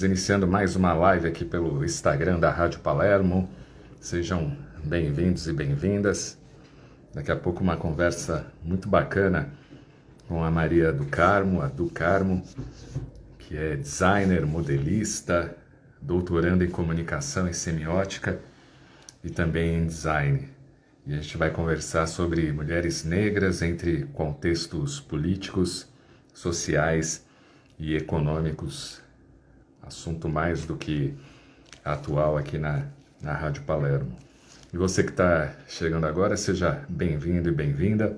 Iniciando mais uma live aqui pelo Instagram da Rádio Palermo. Sejam bem-vindos e bem-vindas. Daqui a pouco uma conversa muito bacana com a Maria do Carmo, a do Carmo, que é designer, modelista, doutoranda em comunicação e semiótica e também em design. E a gente vai conversar sobre mulheres negras entre contextos políticos, sociais e econômicos. Assunto mais do que atual aqui na Rádio Palermo. E você que está chegando agora, seja bem-vindo e bem-vinda.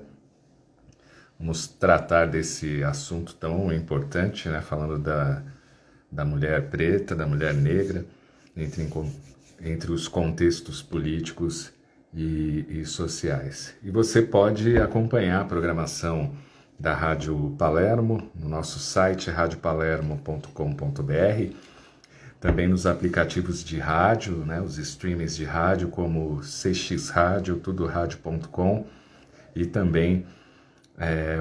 Vamos tratar desse assunto tão importante, né? Falando da mulher preta, da mulher negra, entre os contextos políticos e sociais. E você pode acompanhar a programação da Rádio Palermo no nosso site radiopalermo.com.br, também nos aplicativos de rádio, né, os streamings de rádio como CX Rádio, tudoradio.com e também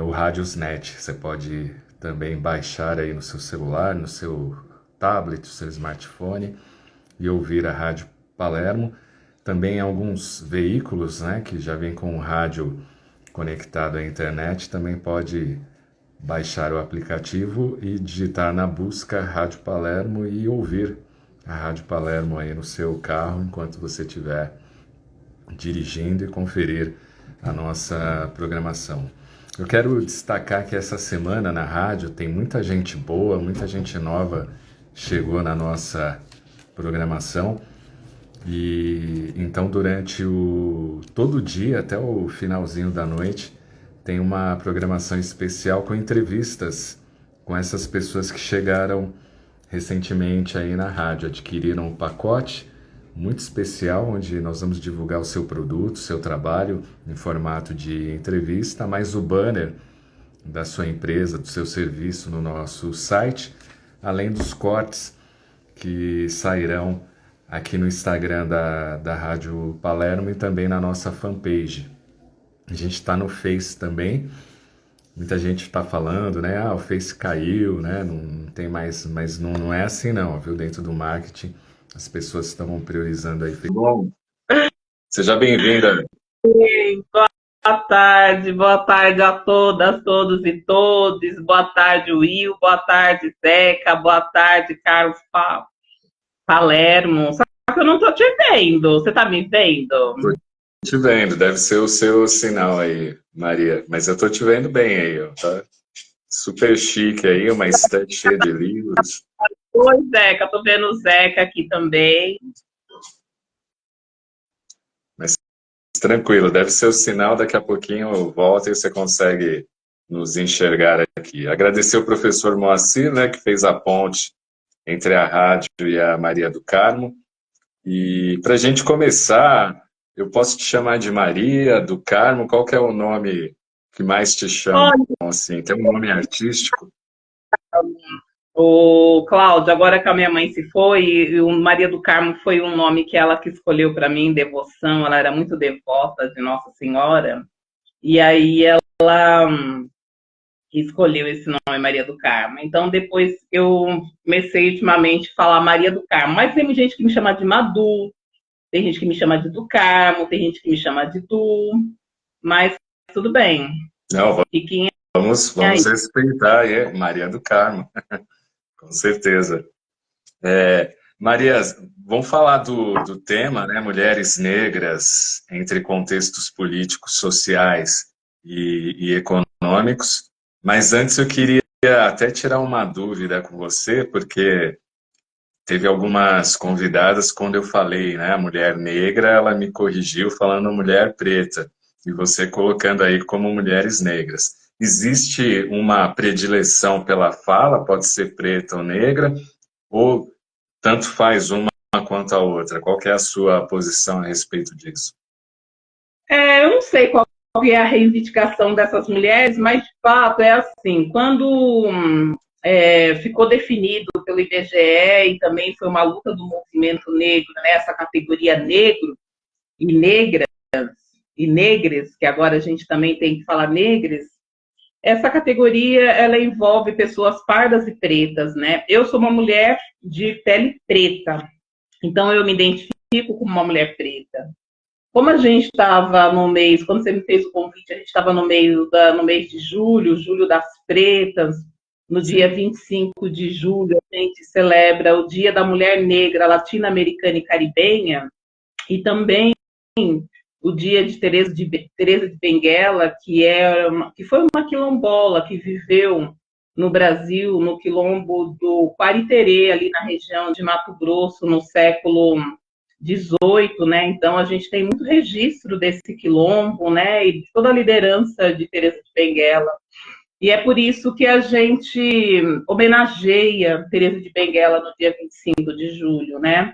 o Radiosnet. Você pode também baixar aí no seu celular, no seu tablet, no seu smartphone e ouvir a Rádio Palermo. Também alguns veículos, né, que já vêm com o rádio conectado à internet, também pode baixar o aplicativo e digitar na busca Rádio Palermo e ouvir a Rádio Palermo aí no seu carro enquanto você estiver dirigindo e conferir a nossa programação. Eu quero destacar que essa semana na rádio tem muita gente boa, muita gente nova chegou na nossa programação. E então durante todo dia, até o finalzinho da noite, tem uma programação especial com entrevistas com essas pessoas que chegaram recentemente aí na rádio, adquiriram um pacote muito especial, onde nós vamos divulgar o seu produto, o seu trabalho em formato de entrevista, mais o banner da sua empresa, do seu serviço no nosso site, além dos cortes que sairão aqui no Instagram da Rádio Palermo e também na nossa fanpage. A gente está no Face também. Muita gente está falando, né? Ah, o Face caiu, né? Não tem mais, mas não é assim não, viu? Dentro do marketing, as pessoas estão priorizando aí. Bom, seja bem-vinda. Boa tarde a todas, todos e todes. Boa tarde, Will. Boa tarde, Zeca. Boa tarde, Carlos Palermo. Só que eu não tô te vendo. Você tá me vendo? Tô te vendo, deve ser o seu sinal aí, Maria. Mas eu tô te vendo bem aí, ó. Tá super chique aí, uma estante cheia de livros. Oi, Zeca. Tô vendo o Zeca aqui também. Mas tranquilo, deve ser o sinal, daqui a pouquinho eu volto e você consegue nos enxergar aqui. Agradecer o professor Moacir, né, que fez a ponte entre a rádio e a Maria do Carmo. E para a gente começar, eu posso te chamar de Maria do Carmo, qual que é o nome que mais te chamam, Olha, assim? Tem um nome artístico? o Cláudio, agora que a minha mãe se foi, e o Maria do Carmo foi um nome que ela que escolheu para mim, devoção. Ela era muito devota de Nossa Senhora. E aí ela que escolheu esse nome, Maria do Carmo. Então, depois eu comecei ultimamente a falar Maria do Carmo. Mas tem gente que me chama de Madu, tem gente que me chama de do Carmo, tem gente que me chama de Du, mas tudo bem. Não, Fiquem vamos aí. respeitar, é Maria do Carmo, com certeza. Maria, vamos falar do tema, né? Mulheres negras entre contextos políticos, sociais e econômicos. Mas antes eu queria até tirar uma dúvida com você, porque teve algumas convidadas, quando eu falei, né, a mulher negra, ela me corrigiu falando mulher preta, e você colocando aí como mulheres negras. Existe uma predileção pela fala, pode ser preta ou negra, ou tanto faz uma quanto a outra? Qual que é a sua posição a respeito disso? Eu não sei qual é a reivindicação dessas mulheres, mas de fato é assim, quando ficou definido pelo IBGE e também foi uma luta do movimento negro nessa categoria negro e negra, e negres, que agora a gente também tem que falar negres, essa categoria, ela envolve pessoas pardas e pretas, né? Eu sou uma mulher de pele preta, então eu me identifico como uma mulher preta. Como a gente estava no mês, quando você me fez o convite, a gente estava no mês de julho, julho das pretas, no dia 25 de julho, a gente celebra o Dia da Mulher Negra Latino-Americana e Caribenha, e também o dia de Teresa de Benguela, que foi uma quilombola que viveu no Brasil, no quilombo do Quariterê, ali na região de Mato Grosso, no século XVIII, né? Então a gente tem muito registro desse quilombo, né? E de toda a liderança de Teresa de Benguela. E é por isso que a gente homenageia Teresa de Benguela no dia 25 de julho, né?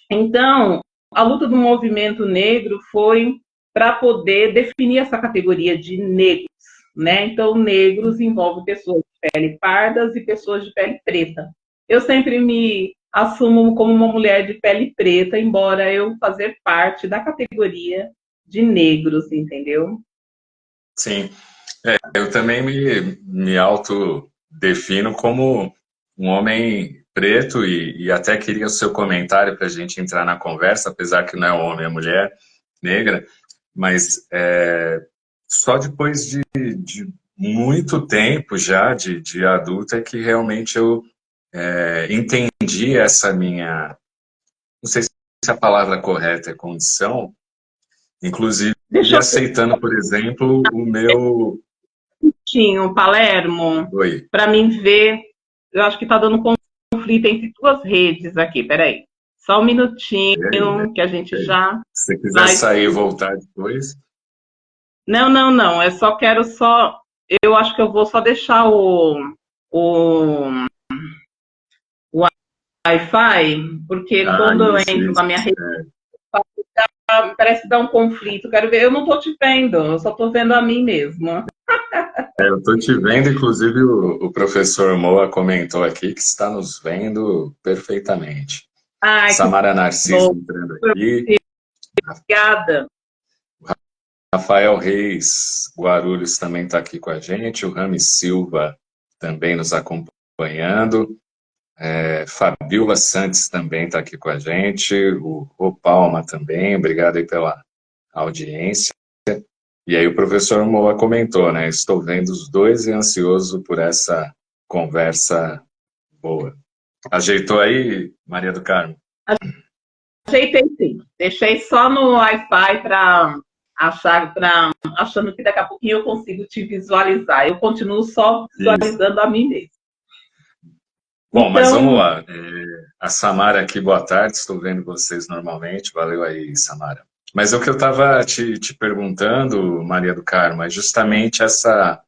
Então, a luta do movimento negro foi para poder definir essa categoria de negros, né? Então, negros envolve pessoas de pele pardas e pessoas de pele preta. Eu sempre me assumo como uma mulher de pele preta, embora eu fazer parte da categoria de negros, entendeu? Sim. Eu também me autodefino como um homem preto e até queria o seu comentário para a gente entrar na conversa, apesar que não é homem, é mulher negra, mas só depois de muito tempo já de adulta é que realmente eu entendi essa minha, não sei se a palavra correta é condição, inclusive Deixa aceitando, por exemplo, o meu... eu Palermo, Oi. para mim ver, eu acho que está dando conflito entre duas redes aqui, peraí. Só um minutinho que a gente já Se você quiser vai. sair e voltar depois. Não, não, não. Eu só quero só. Eu acho que eu vou só deixar o Wi-Fi, porque Ah, quando eu isso, entro na isso. minha rede, parece dar um conflito. Quero ver. Eu não estou te vendo, eu só estou vendo a mim mesma. Eu estou te vendo, inclusive o professor Moa comentou aqui que está nos vendo perfeitamente. Ai, que Samara Narciso bom. entrando aqui. Obrigada. Rafael Reis Guarulhos também está aqui com a gente. O Rami Silva também nos acompanhando. Fabiola Santos também está aqui com a gente. O Palma também. Obrigado aí pela audiência. E aí o professor Moa comentou, né? Estou vendo os dois e ansioso por essa conversa boa. Ajeitou aí, Maria do Carmo? Ajeitei sim. Deixei só no Wi-Fi para achando que daqui a pouquinho eu consigo te visualizar. Eu continuo só Isso. visualizando a mim mesmo. Bom, mas vamos Então, lá. A Samara aqui, boa tarde. Estou vendo vocês normalmente. Valeu aí, Samara. Mas o que eu estava te perguntando, Maria do Carmo, é justamente essa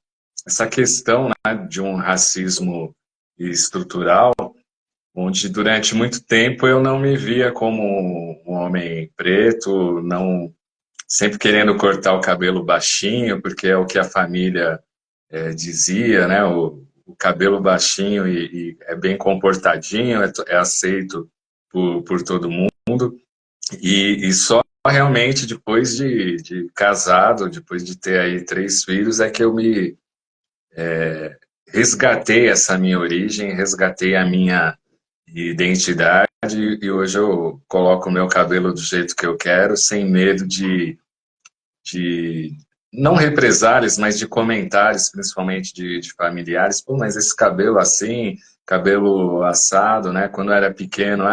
questão, né, de um racismo estrutural, onde durante muito tempo eu não me via como um homem preto, não sempre querendo cortar o cabelo baixinho, porque é o que a família dizia, né? O cabelo baixinho e é bem comportadinho, é aceito por todo mundo. E só realmente depois de casado, depois de ter aí 3 filhos, é que eu me resgatei essa minha origem, resgatei a minha identidade e hoje eu coloco o meu cabelo do jeito que eu quero, sem medo de não represálias, mas de comentários, principalmente de familiares. Pô, mas esse cabelo assim, cabelo assado, né? Quando eu era pequeno,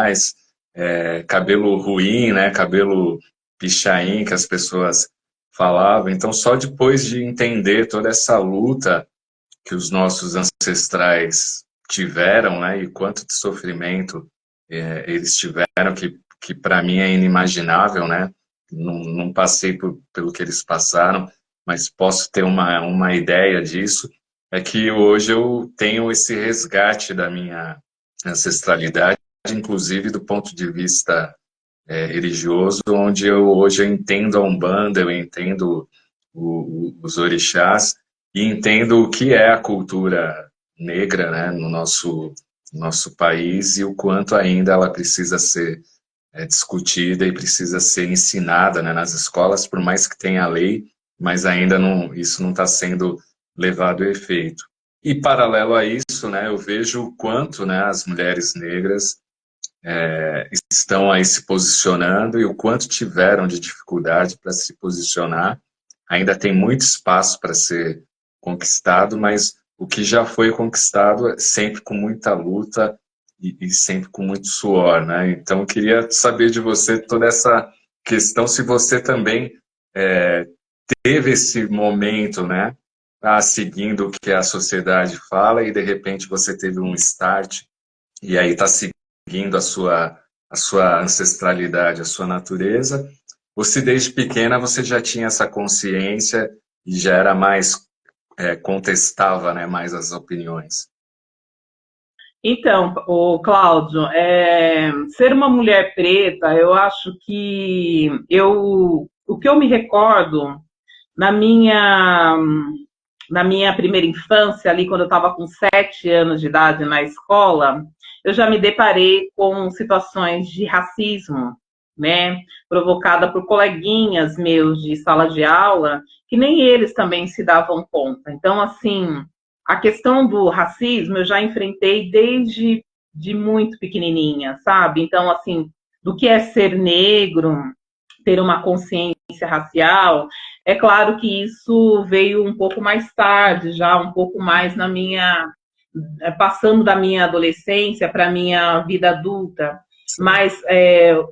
cabelo ruim, né? Cabelo pichain, que as pessoas falavam. Então, só depois de entender toda essa luta que os nossos ancestrais tiveram, né? E quanto de sofrimento eles tiveram, que para mim é inimaginável, né? Não passei pelo que eles passaram, mas posso ter uma ideia disso. É que hoje eu tenho esse resgate da minha ancestralidade, inclusive do ponto de vista religioso, onde hoje eu entendo a Umbanda, eu entendo os orixás e entendo o que é a cultura negra, né, no nosso país e o quanto ainda ela precisa ser discutida e precisa ser ensinada, né, nas escolas, por mais que tenha lei, mas ainda não, isso não está sendo levado a efeito. E paralelo a isso, né, eu vejo o quanto, né, as mulheres negras estão aí se posicionando e o quanto tiveram de dificuldade para se posicionar. Ainda tem muito espaço para ser conquistado, mas o que já foi conquistado é sempre com muita luta e sempre com muito suor, né? Então, eu queria saber de você toda essa questão, se você também é, teve esse momento, né? Seguindo o que a sociedade fala e de repente você teve um start e aí está seguindo a sua ancestralidade, a sua natureza, ou se desde pequena você já tinha essa consciência e já era mais, contestava, né, mais as opiniões? Então, o Cláudio, ser uma mulher preta, eu acho que o que eu me recordo na minha, na minha primeira infância, ali quando eu estava com 7 anos de idade na escola, eu já me deparei com situações de racismo, né, provocada por coleguinhas meus de sala de aula, que nem eles também se davam conta. Então, assim, a questão do racismo eu já enfrentei desde de muito pequenininha, sabe? Então, assim, do que é ser negro, ter uma consciência racial, é claro que isso veio um pouco mais tarde, já um pouco mais na minha, passando da minha adolescência para a minha vida adulta. Mas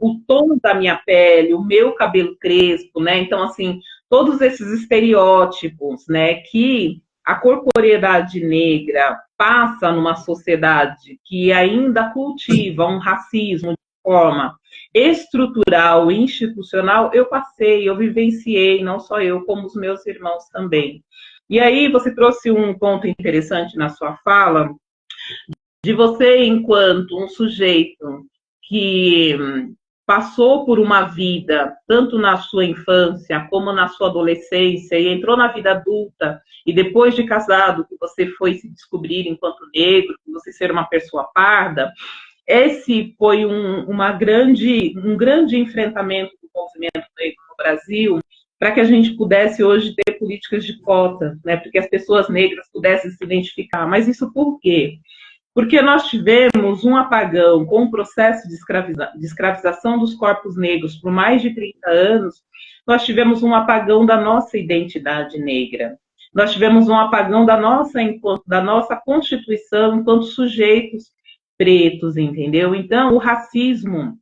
o tom da minha pele, o meu cabelo crespo, né? Então, assim, todos esses estereótipos, né, que a corporeidade negra passa numa sociedade que ainda cultiva um racismo de forma estrutural, institucional, eu passei, eu vivenciei, não só eu, como os meus irmãos também. E aí você trouxe um ponto interessante na sua fala, de você, enquanto um sujeito que passou por uma vida, tanto na sua infância como na sua adolescência, e entrou na vida adulta, e depois de casado, que você foi se descobrir enquanto negro, que você ser uma pessoa parda, esse foi um grande enfrentamento do movimento negro no Brasil, para que a gente pudesse hoje ter políticas de cota, né, para que as pessoas negras pudessem se identificar. Mas isso por quê? Porque nós tivemos um apagão com o processo de escravização dos corpos negros por mais de 30 anos, nós tivemos um apagão da nossa identidade negra. Nós tivemos um apagão da nossa constituição enquanto sujeitos pretos, entendeu? Então, o racismo,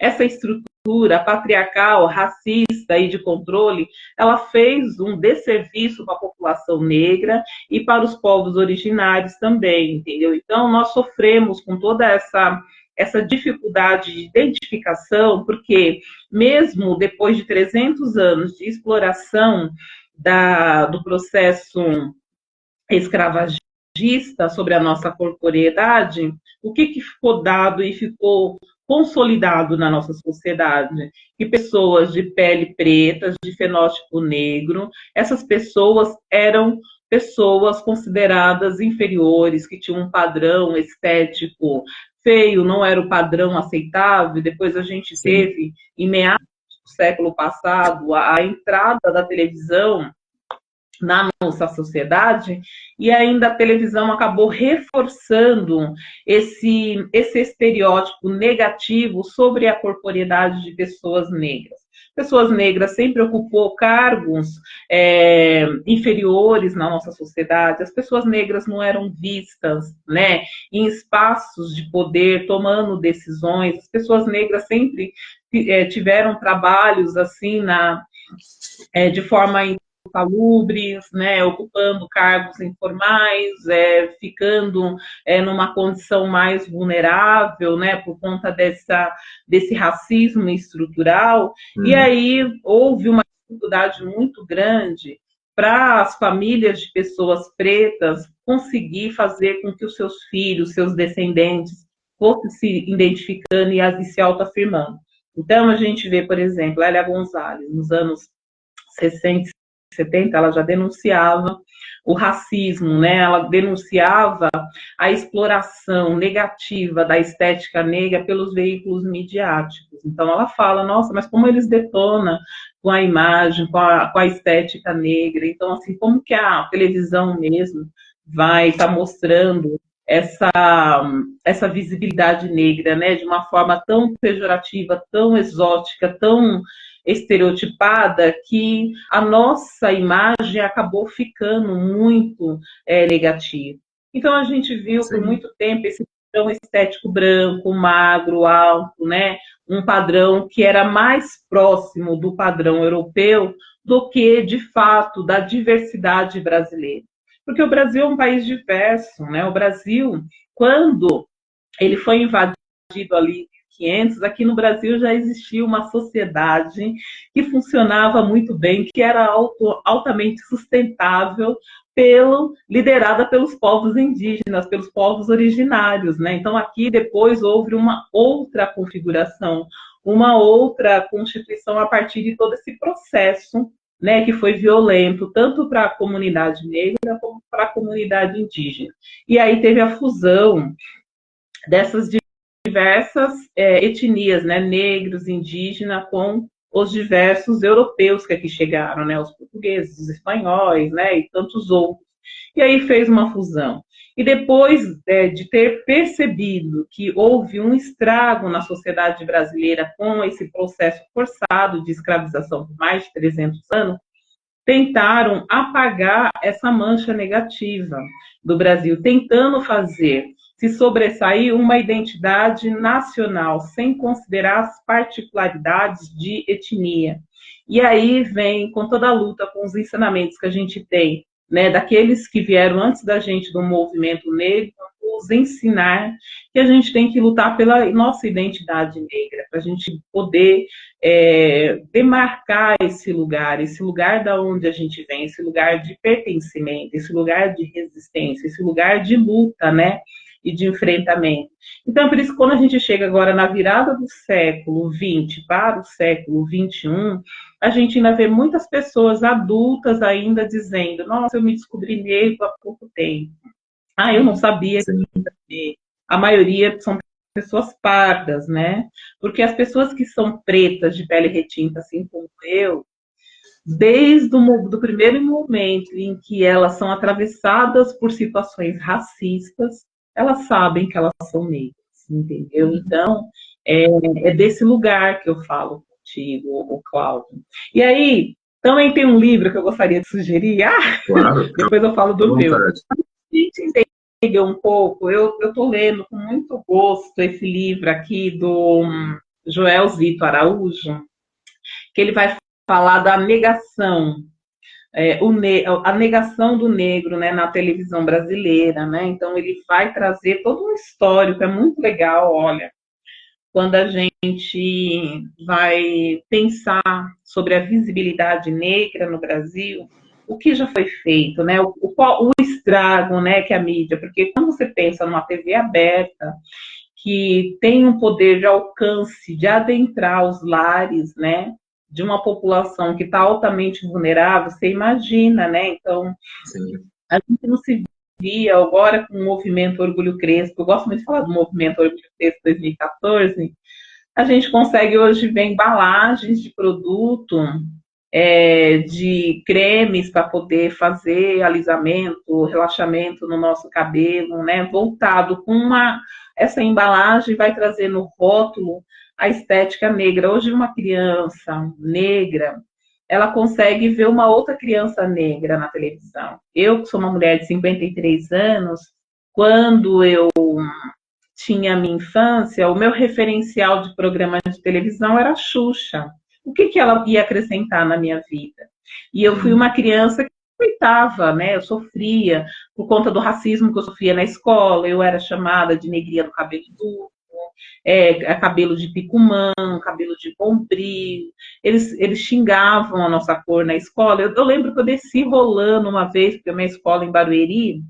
essa estrutura patriarcal, racista e de controle, ela fez um desserviço para a população negra e para os povos originários também, entendeu? Então, nós sofremos com toda essa dificuldade de identificação, porque mesmo depois de 300 anos de exploração do processo escravagista sobre a nossa corporeidade, o que ficou dado e ficou consolidado na nossa sociedade? Que pessoas de pele preta, de fenótipo negro, essas pessoas eram pessoas consideradas inferiores, que tinham um padrão estético feio, não era o padrão aceitável. Depois a gente teve, em meados do século passado, a entrada da televisão na nossa sociedade, e ainda a televisão acabou reforçando esse estereótipo negativo sobre a corporeidade de pessoas negras. Pessoas negras sempre ocupou cargos inferiores na nossa sociedade, as pessoas negras não eram vistas, né, em espaços de poder, tomando decisões, as pessoas negras sempre tiveram trabalhos assim de forma salubres, né, ocupando cargos informais, ficando numa condição mais vulnerável, né, por conta desse racismo estrutural. E aí houve uma dificuldade muito grande para as famílias de pessoas pretas conseguir fazer com que os seus filhos, seus descendentes, fossem se identificando e se autoafirmando. Então, a gente vê, por exemplo, Lélia Gonzalez, nos anos 60, 70, ela já denunciava o racismo, né? Ela denunciava a exploração negativa da estética negra pelos veículos midiáticos. Então ela fala, nossa, mas como eles detonam com a imagem, com a estética negra. Então, assim, como que a televisão mesmo vai estar mostrando essa visibilidade negra, né, de uma forma tão pejorativa, tão exótica, tão estereotipada, que a nossa imagem acabou ficando muito negativa. Então a gente viu por muito tempo esse padrão estético branco, magro, alto, né, um padrão que era mais próximo do padrão europeu do que, de fato, da diversidade brasileira. Porque o Brasil é um país diverso, né? O Brasil, quando ele foi invadido ali em 500, aqui no Brasil já existia uma sociedade que funcionava muito bem, que era altamente sustentável, liderada pelos povos indígenas, pelos povos originários, né? Então aqui depois houve uma outra configuração, uma outra constituição a partir de todo esse processo, né, que foi violento tanto para a comunidade negra como para a comunidade indígena. E aí teve a fusão dessas diversas etnias, né, negros, indígenas, com os diversos europeus que aqui chegaram, né, os portugueses, os espanhóis, né, e tantos outros. E aí fez uma fusão. E depois de ter percebido que houve um estrago na sociedade brasileira com esse processo forçado de escravização por mais de 300 anos, tentaram apagar essa mancha negativa do Brasil, tentando fazer se sobressair uma identidade nacional, sem considerar as particularidades de etnia. E aí vem, com toda a luta, com os ensinamentos que a gente tem, né, daqueles que vieram antes da gente do movimento negro, nos ensinar que a gente tem que lutar pela nossa identidade negra, para a gente poder demarcar esse lugar da onde a gente vem, esse lugar de pertencimento, esse lugar de resistência, esse lugar de luta, né, e de enfrentamento. Então, por isso, quando a gente chega agora na virada do século XX para o século XXI, a gente ainda vê muitas pessoas adultas ainda dizendo, nossa, eu me descobri negro há pouco tempo. Ah, eu não sabia que ia ser. A maioria são pessoas pardas, né? Porque as pessoas que são pretas, de pele retinta, assim como eu, desde do primeiro momento em que elas são atravessadas por situações racistas, elas sabem que elas são negras, entendeu? Então, é desse lugar que eu falo contigo, o Cláudio. E aí, também tem um livro que eu gostaria de sugerir. Claro, depois eu falo do meu. A gente entender um pouco, eu estou lendo com muito gosto esse livro aqui do Joel Zito Araújo, que ele vai falar da negação, a negação do negro, né, na televisão brasileira, né? Então ele vai trazer todo um histórico, é muito legal, olha, quando a gente vai pensar sobre a visibilidade negra no Brasil, o que já foi feito, né? O estrago, né, que a mídia, porque quando você pensa numa TV aberta, que tem um poder de alcance, de adentrar os lares, né, de uma população que está altamente vulnerável, você imagina, né? Então, sim, a gente não se via agora com o movimento Orgulho Crespo, eu gosto muito de falar do movimento Orgulho Crespo 2014, a gente consegue hoje ver embalagens de produto, de cremes para poder fazer alisamento, relaxamento no nosso cabelo, né? Voltado com essa embalagem vai trazer no rótulo a estética negra. Hoje uma criança negra, ela consegue ver uma outra criança negra na televisão. Eu, que sou uma mulher de 53 anos, quando eu tinha a minha infância, o meu referencial de programa de televisão era a Xuxa. O que ela ia acrescentar na minha vida? E eu fui uma criança que aceitava, né? Eu sofria por conta do racismo que eu sofria na escola, eu era chamada de negrinha do cabelo duro, cabelo de picumã, cabelo de bombril. Eles xingavam a nossa cor na escola. Eu lembro que eu desci rolando uma vez, porque a minha escola em Barueri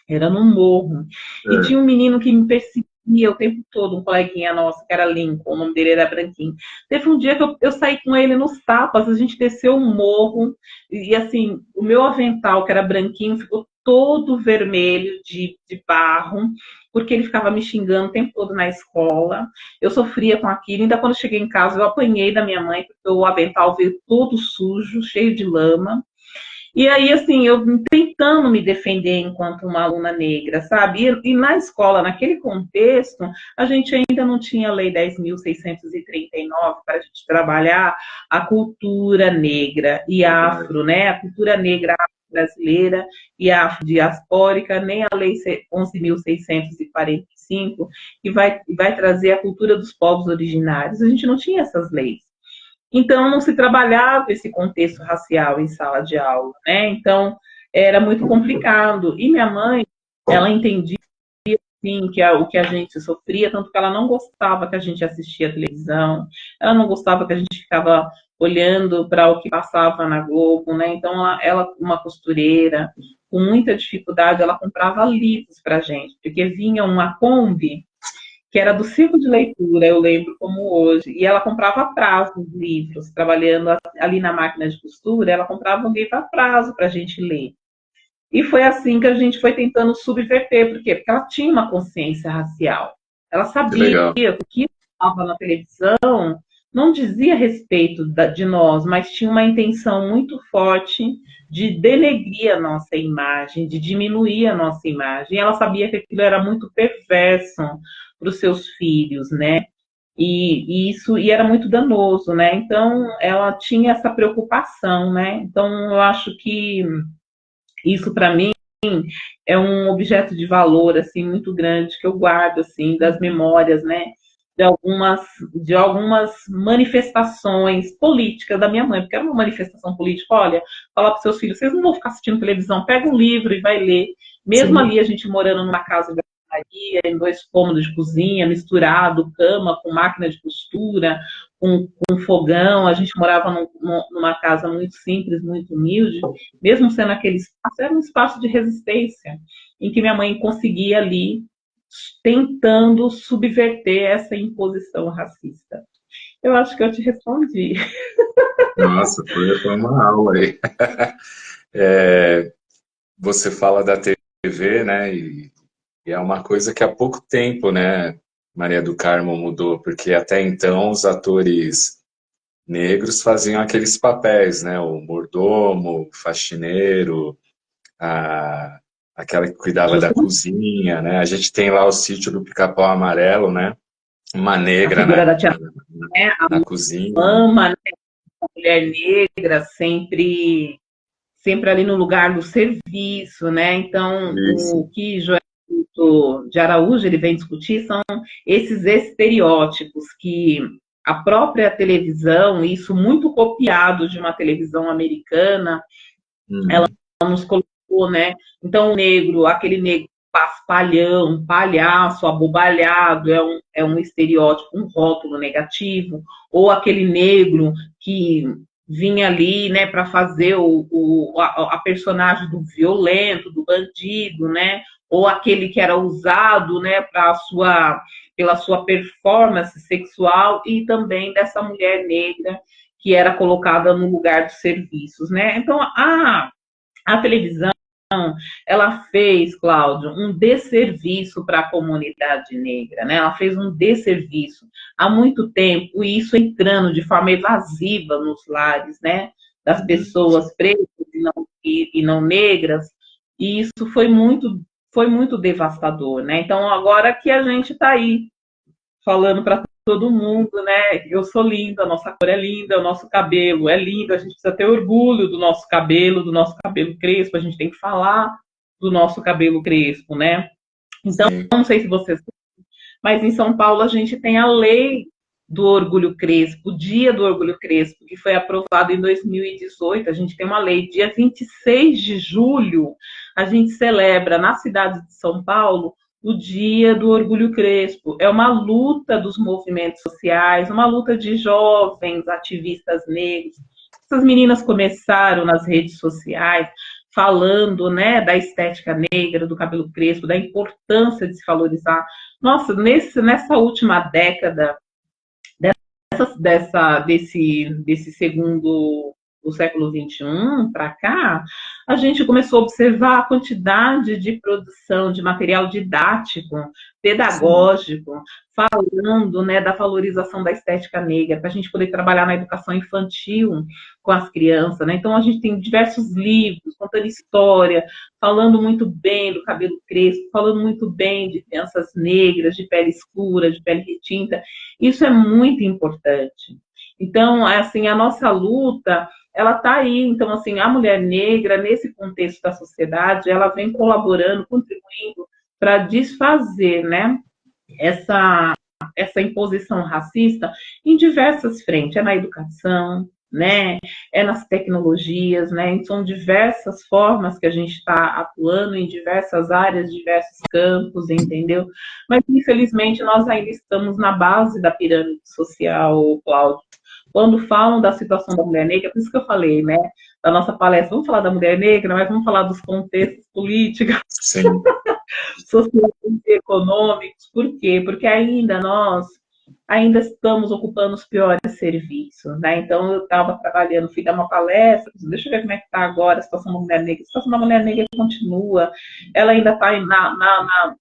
era num morro, e tinha um menino que me perseguia via o tempo todo um coleguinha nosso, que era Lincoln, o nome dele era Branquinho. Teve um dia que eu saí com ele nos tapas, a gente desceu um morro, e assim, o meu avental, que era branquinho, ficou todo vermelho de barro, porque ele ficava me xingando o tempo todo na escola. Eu sofria com aquilo, ainda quando eu cheguei em casa, eu apanhei da minha mãe, porque o avental veio todo sujo, cheio de lama. E aí, assim, eu tentando me defender enquanto uma aluna negra, sabe? E na escola, naquele contexto, a gente ainda não tinha a Lei 10.639 para a gente trabalhar a cultura negra e afro, né? A cultura negra brasileira e afrodiaspórica, nem a Lei 11.645, que vai trazer a cultura dos povos originários. A gente não tinha essas leis. Então, não se trabalhava esse contexto racial em sala de aula, né? Então, era muito complicado. E minha mãe, ela entendia, sim, o que a gente sofria, tanto que ela não gostava que a gente assistia televisão, ela não gostava que a gente ficava olhando para o que passava na Globo, né? Então, ela, uma costureira, com muita dificuldade, ela comprava livros para a gente, porque vinha uma Kombi que era do ciclo de leitura, eu lembro como hoje, e ela comprava a prazo os livros, trabalhando ali na máquina de costura, ela comprava um livro a prazo para a gente ler. E foi assim que a gente foi tentando subverter, por quê? Porque ela tinha uma consciência racial. Ela sabia que o que estava na televisão não dizia respeito de nós, mas tinha uma intenção muito forte de denegrir a nossa imagem, de diminuir a nossa imagem. E ela sabia que aquilo era muito perverso para os seus filhos, né? E era muito danoso, né? Então ela tinha essa preocupação, né? Então eu acho que isso para mim é um objeto de valor assim muito grande que eu guardo assim das memórias, né? De algumas manifestações políticas da minha mãe, porque era uma manifestação política. Olha, falar para seus filhos, vocês não vão ficar assistindo televisão, pega um livro e vai ler. Mesmo ali a gente morando numa casa de alvenaria, em 2 cômodos de cozinha, misturado, cama com máquina de costura, com fogão, a gente morava numa casa muito simples, muito humilde, mesmo sendo aquele espaço, era um espaço de resistência, em que minha mãe conseguia ali tentando subverter essa imposição racista. Eu acho que eu te respondi. Nossa, foi uma aula aí. Você fala da TV, né? E é uma coisa que há pouco tempo, né, Maria do Carmo mudou, porque até então os atores negros faziam aqueles papéis, né? O mordomo, o faxineiro, a, aquela que cuidava da cozinha, né? A gente tem lá o sítio do Pica-Pau Amarelo, né? Uma A negra, figura né? da tia, né? Na cozinha. Mama, né? A mulher negra sempre ali no lugar do serviço, né? Então, Isso. o que Joel de Araújo ele vem discutir são esses estereótipos que a própria televisão, isso muito copiado de uma televisão americana, ela nos colocou, né? Então, o negro, aquele negro paspalhão, palhaço, abobalhado, é um estereótipo, um rótulo negativo, ou aquele negro que vinha ali, né, para fazer a personagem do violento, do bandido, né, ou aquele que era usado, né, pela sua performance sexual, e também dessa mulher negra que era colocada no lugar dos serviços, né? Então, a televisão, ela fez, Cláudio, um desserviço para a comunidade negra, né? Ela fez um desserviço há muito tempo, e isso entrando de forma evasiva nos lares, né? Das pessoas pretas e não negras, e isso foi muito devastador, né? Então, agora que a gente está aí falando para todo mundo, né? Eu sou linda, a nossa cor é linda, o nosso cabelo é lindo, a gente precisa ter orgulho do nosso cabelo crespo, a gente tem que falar do nosso cabelo crespo, né? Então, Sim. não sei se vocês, mas em São Paulo a gente tem a lei do orgulho crespo, o dia do orgulho crespo, que foi aprovado em 2018. A gente tem uma lei, dia 26 de julho, a gente celebra na cidade de São Paulo o Dia do Orgulho Crespo. É uma luta dos movimentos sociais, uma luta de jovens ativistas negros. Essas meninas começaram nas redes sociais falando, né, da estética negra, do cabelo crespo, da importância de se valorizar. Nossa, nessa última década, desse segundo do século XXI para cá, a gente começou a observar a quantidade de produção de material didático, pedagógico, falando, né, da valorização da estética negra, para a gente poder trabalhar na educação infantil com as crianças, né? Então a gente tem diversos livros contando história, falando muito bem do cabelo crespo, falando muito bem de crianças negras, de pele escura, de pele retinta. Isso é muito importante. Então, assim, a nossa luta, ela está aí. Então, assim, a mulher negra, nesse contexto da sociedade, ela vem colaborando, contribuindo para desfazer, né, essa imposição racista em diversas frentes. É na educação, né, é nas tecnologias, né, são diversas formas que a gente está atuando em diversas áreas, diversos campos, entendeu? Mas, infelizmente, nós ainda estamos na base da pirâmide social, Cláudio. Quando falam da situação da mulher negra, por isso que eu falei, né, da nossa palestra, vamos falar da mulher negra, mas vamos falar dos contextos políticos, sociais e econômicos. Por quê? Porque ainda estamos ocupando os piores serviços, né? Então, eu estava trabalhando, fui dar uma palestra, deixa eu ver como é que está agora a situação da mulher negra. A situação da mulher negra continua, ela ainda está na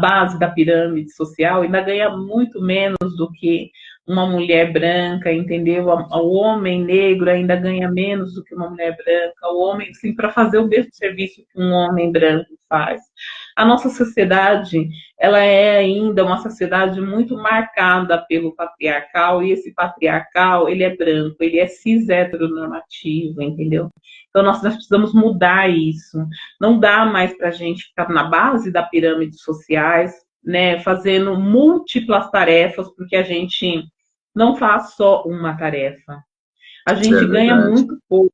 base da pirâmide social, ainda ganha muito menos do que uma mulher branca, entendeu? O homem negro ainda ganha menos do que uma mulher branca, o homem, assim, para fazer o mesmo serviço que um homem branco faz. A nossa sociedade, ela é ainda uma sociedade muito marcada pelo patriarcal, e esse patriarcal, ele é branco, ele é cis heteronormativo, entendeu? Então, nós precisamos mudar isso. Não dá mais para a gente ficar na base da pirâmide sociais, né, fazendo múltiplas tarefas, porque a gente não faz só uma tarefa. A gente ganha muito pouco,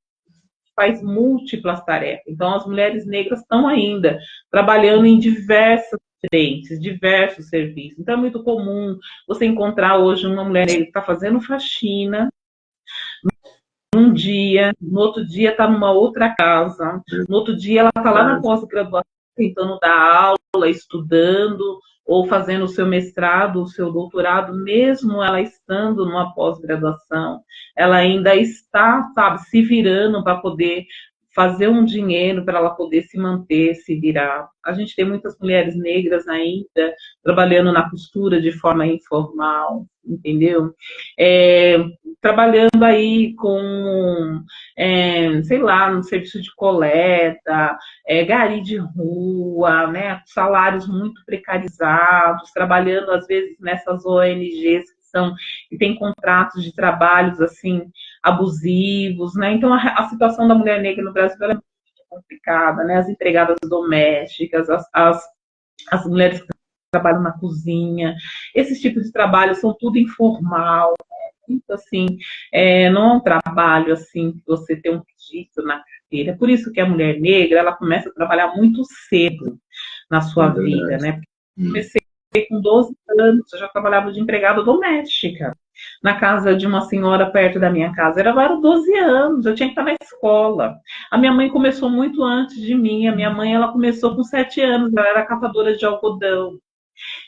faz múltiplas tarefas. Então, as mulheres negras estão ainda trabalhando em diversas frentes, diversos serviços. Então, é muito comum você encontrar hoje uma mulher negra que está fazendo faxina num dia, no outro dia está numa outra casa, no outro dia ela está lá na pós-graduação tentando dar aula, estudando, ou fazendo o seu mestrado, o seu doutorado, mesmo ela estando numa pós-graduação, ela ainda está, sabe, se virando para poder fazer um dinheiro para ela poder se manter, se virar. A gente tem muitas mulheres negras ainda trabalhando na costura de forma informal, entendeu? Trabalhando aí com, sei lá, no serviço de coleta, gari de rua, né? Salários muito precarizados, trabalhando às vezes nessas ONGs que têm contratos de trabalhos assim abusivos, né? Então a situação da mulher negra no Brasil é muito complicada, né? As empregadas domésticas, as mulheres que trabalham na cozinha, esses tipos de trabalho são tudo informal, muito assim, não é um trabalho assim que você tem um registro na carteira. Por isso que a mulher negra, ela começa a trabalhar muito cedo na sua vida, né? Comecei com 12 anos, eu já trabalhava de empregada doméstica na casa de uma senhora perto da minha casa. Eu era 12 anos, eu tinha que estar na escola. A minha mãe começou muito antes de mim. A minha mãe, ela começou com 7 anos, ela era catadora de algodão.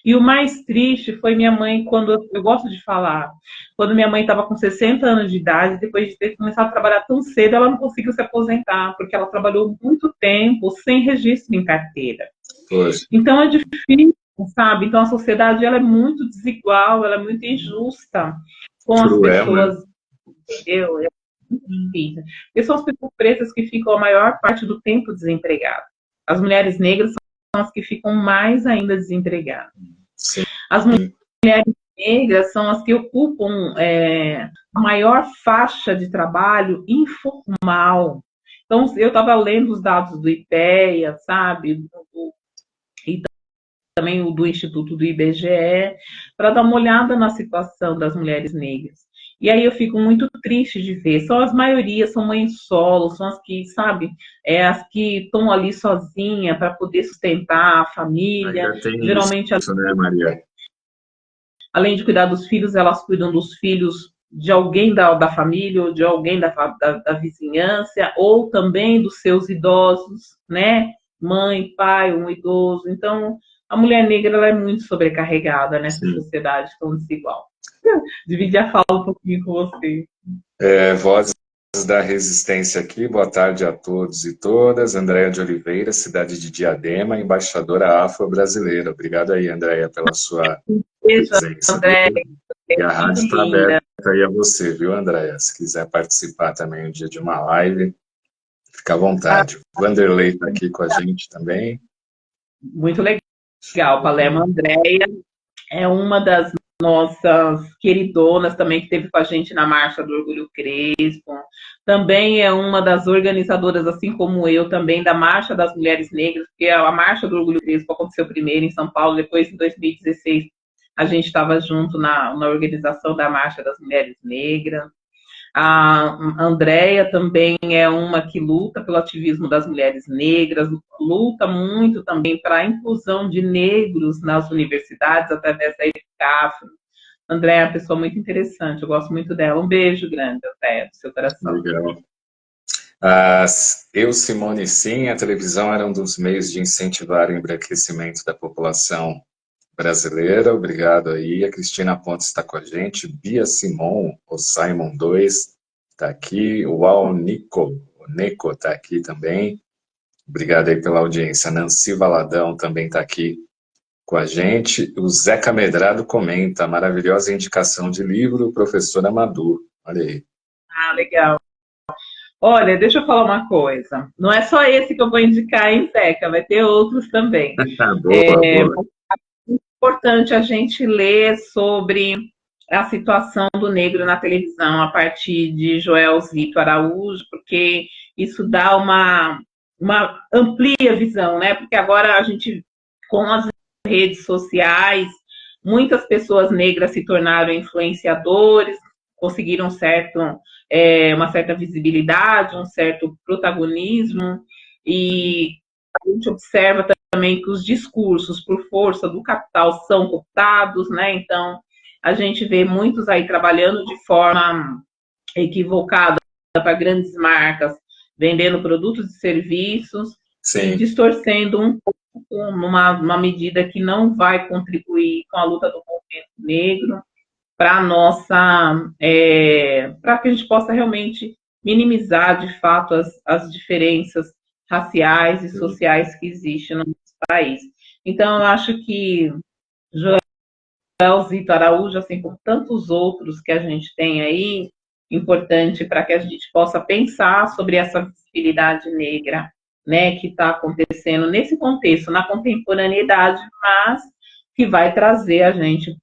E o mais triste foi minha mãe, quando eu gosto de falar, quando minha mãe estava com 60 anos de idade, depois de ter começado a trabalhar tão cedo, ela não conseguiu se aposentar, porque ela trabalhou muito tempo sem registro em carteira. Pois. Então é difícil, sabe? Então a sociedade, ela é muito desigual, ela é muito injusta com as pessoas, entendeu? É muito difícil. Porque são as pessoas pretas que ficam a maior parte do tempo desempregadas. As mulheres negras são as que ficam mais ainda desempregadas. Sim. As mulheres negras são as que ocupam a maior faixa de trabalho informal. Então, eu estava lendo os dados do IPEA, sabe? E também o do Instituto do IBGE, para dar uma olhada na situação das mulheres negras. E aí eu fico muito triste de ver. São as maiorias, são mães solo, são as que, sabe, as que estão ali sozinhas para poder sustentar a família. Geralmente, isso, né, Maria? Além de cuidar dos filhos, elas cuidam dos filhos de alguém da família, ou de alguém da vizinhança, ou também dos seus idosos, né? Mãe, pai, um idoso. Então, a mulher negra ela é muito sobrecarregada nessa Sim. sociedade tão desigual. Dividir a fala um pouquinho com você. Vozes da Resistência aqui, boa tarde a todos e todas. Andréia de Oliveira, cidade de Diadema, embaixadora afro-brasileira. Obrigado aí, Andréia, pela sua Beijo, presença. André. E a Muito rádio está linda. aberta aí a você, viu, Andréia? Se quiser participar também um dia de uma live, fica à vontade. Vanderlei está aqui com a gente também. Muito legal. Palermo Andréia é uma das nossas queridonas também que esteve com a gente na Marcha do Orgulho Crespo. Também é uma das organizadoras, assim como eu, também da Marcha das Mulheres Negras, porque a Marcha do Orgulho Crespo aconteceu primeiro em São Paulo, depois em 2016 a gente estava junto na organização da Marcha das Mulheres Negras. A Andrea também é uma que luta pelo ativismo das mulheres negras, luta muito também para a inclusão de negros nas universidades através da Educafro. Andrea é uma pessoa muito interessante, eu gosto muito dela. Um beijo grande, Andrea, do seu coração. Legal. Eu, Simone, sim, a televisão era um dos meios de incentivar o embranquecimento da população brasileira. Obrigado aí. A Cristina Pontes está com a gente. Bia Simon, o Simon 2, está aqui. O Nico está aqui também. Obrigado aí pela audiência. A Nancy Valadão também está aqui com a gente. O Zeca Medrado comenta, maravilhosa indicação de livro, professor Amador. Olha aí. Ah, legal. Olha, deixa eu falar uma coisa. Não é só esse que eu vou indicar, hein, Zeca? Vai ter outros também. Boa, boa. É importante a gente ler sobre a situação do negro na televisão a partir de Joel Zito Araújo, porque isso dá uma amplia visão, né? Porque agora a gente, com as redes sociais, muitas pessoas negras se tornaram influenciadores, conseguiram uma certa visibilidade, um certo protagonismo, e a gente observa também que os discursos, por força do capital, são cooptados, né? Então, a gente vê muitos aí trabalhando de forma equivocada para grandes marcas, vendendo produtos e serviços, Sim. e distorcendo um pouco numa medida que não vai contribuir com a luta do movimento negro para para que a gente possa realmente minimizar de fato as diferenças raciais e sociais que existem no nosso país. Então, eu acho que Joel Zito Araújo, assim como tantos outros que a gente tem aí, importante para que a gente possa pensar sobre essa visibilidade negra, né, que está acontecendo nesse contexto, na contemporaneidade, mas que vai trazer a gente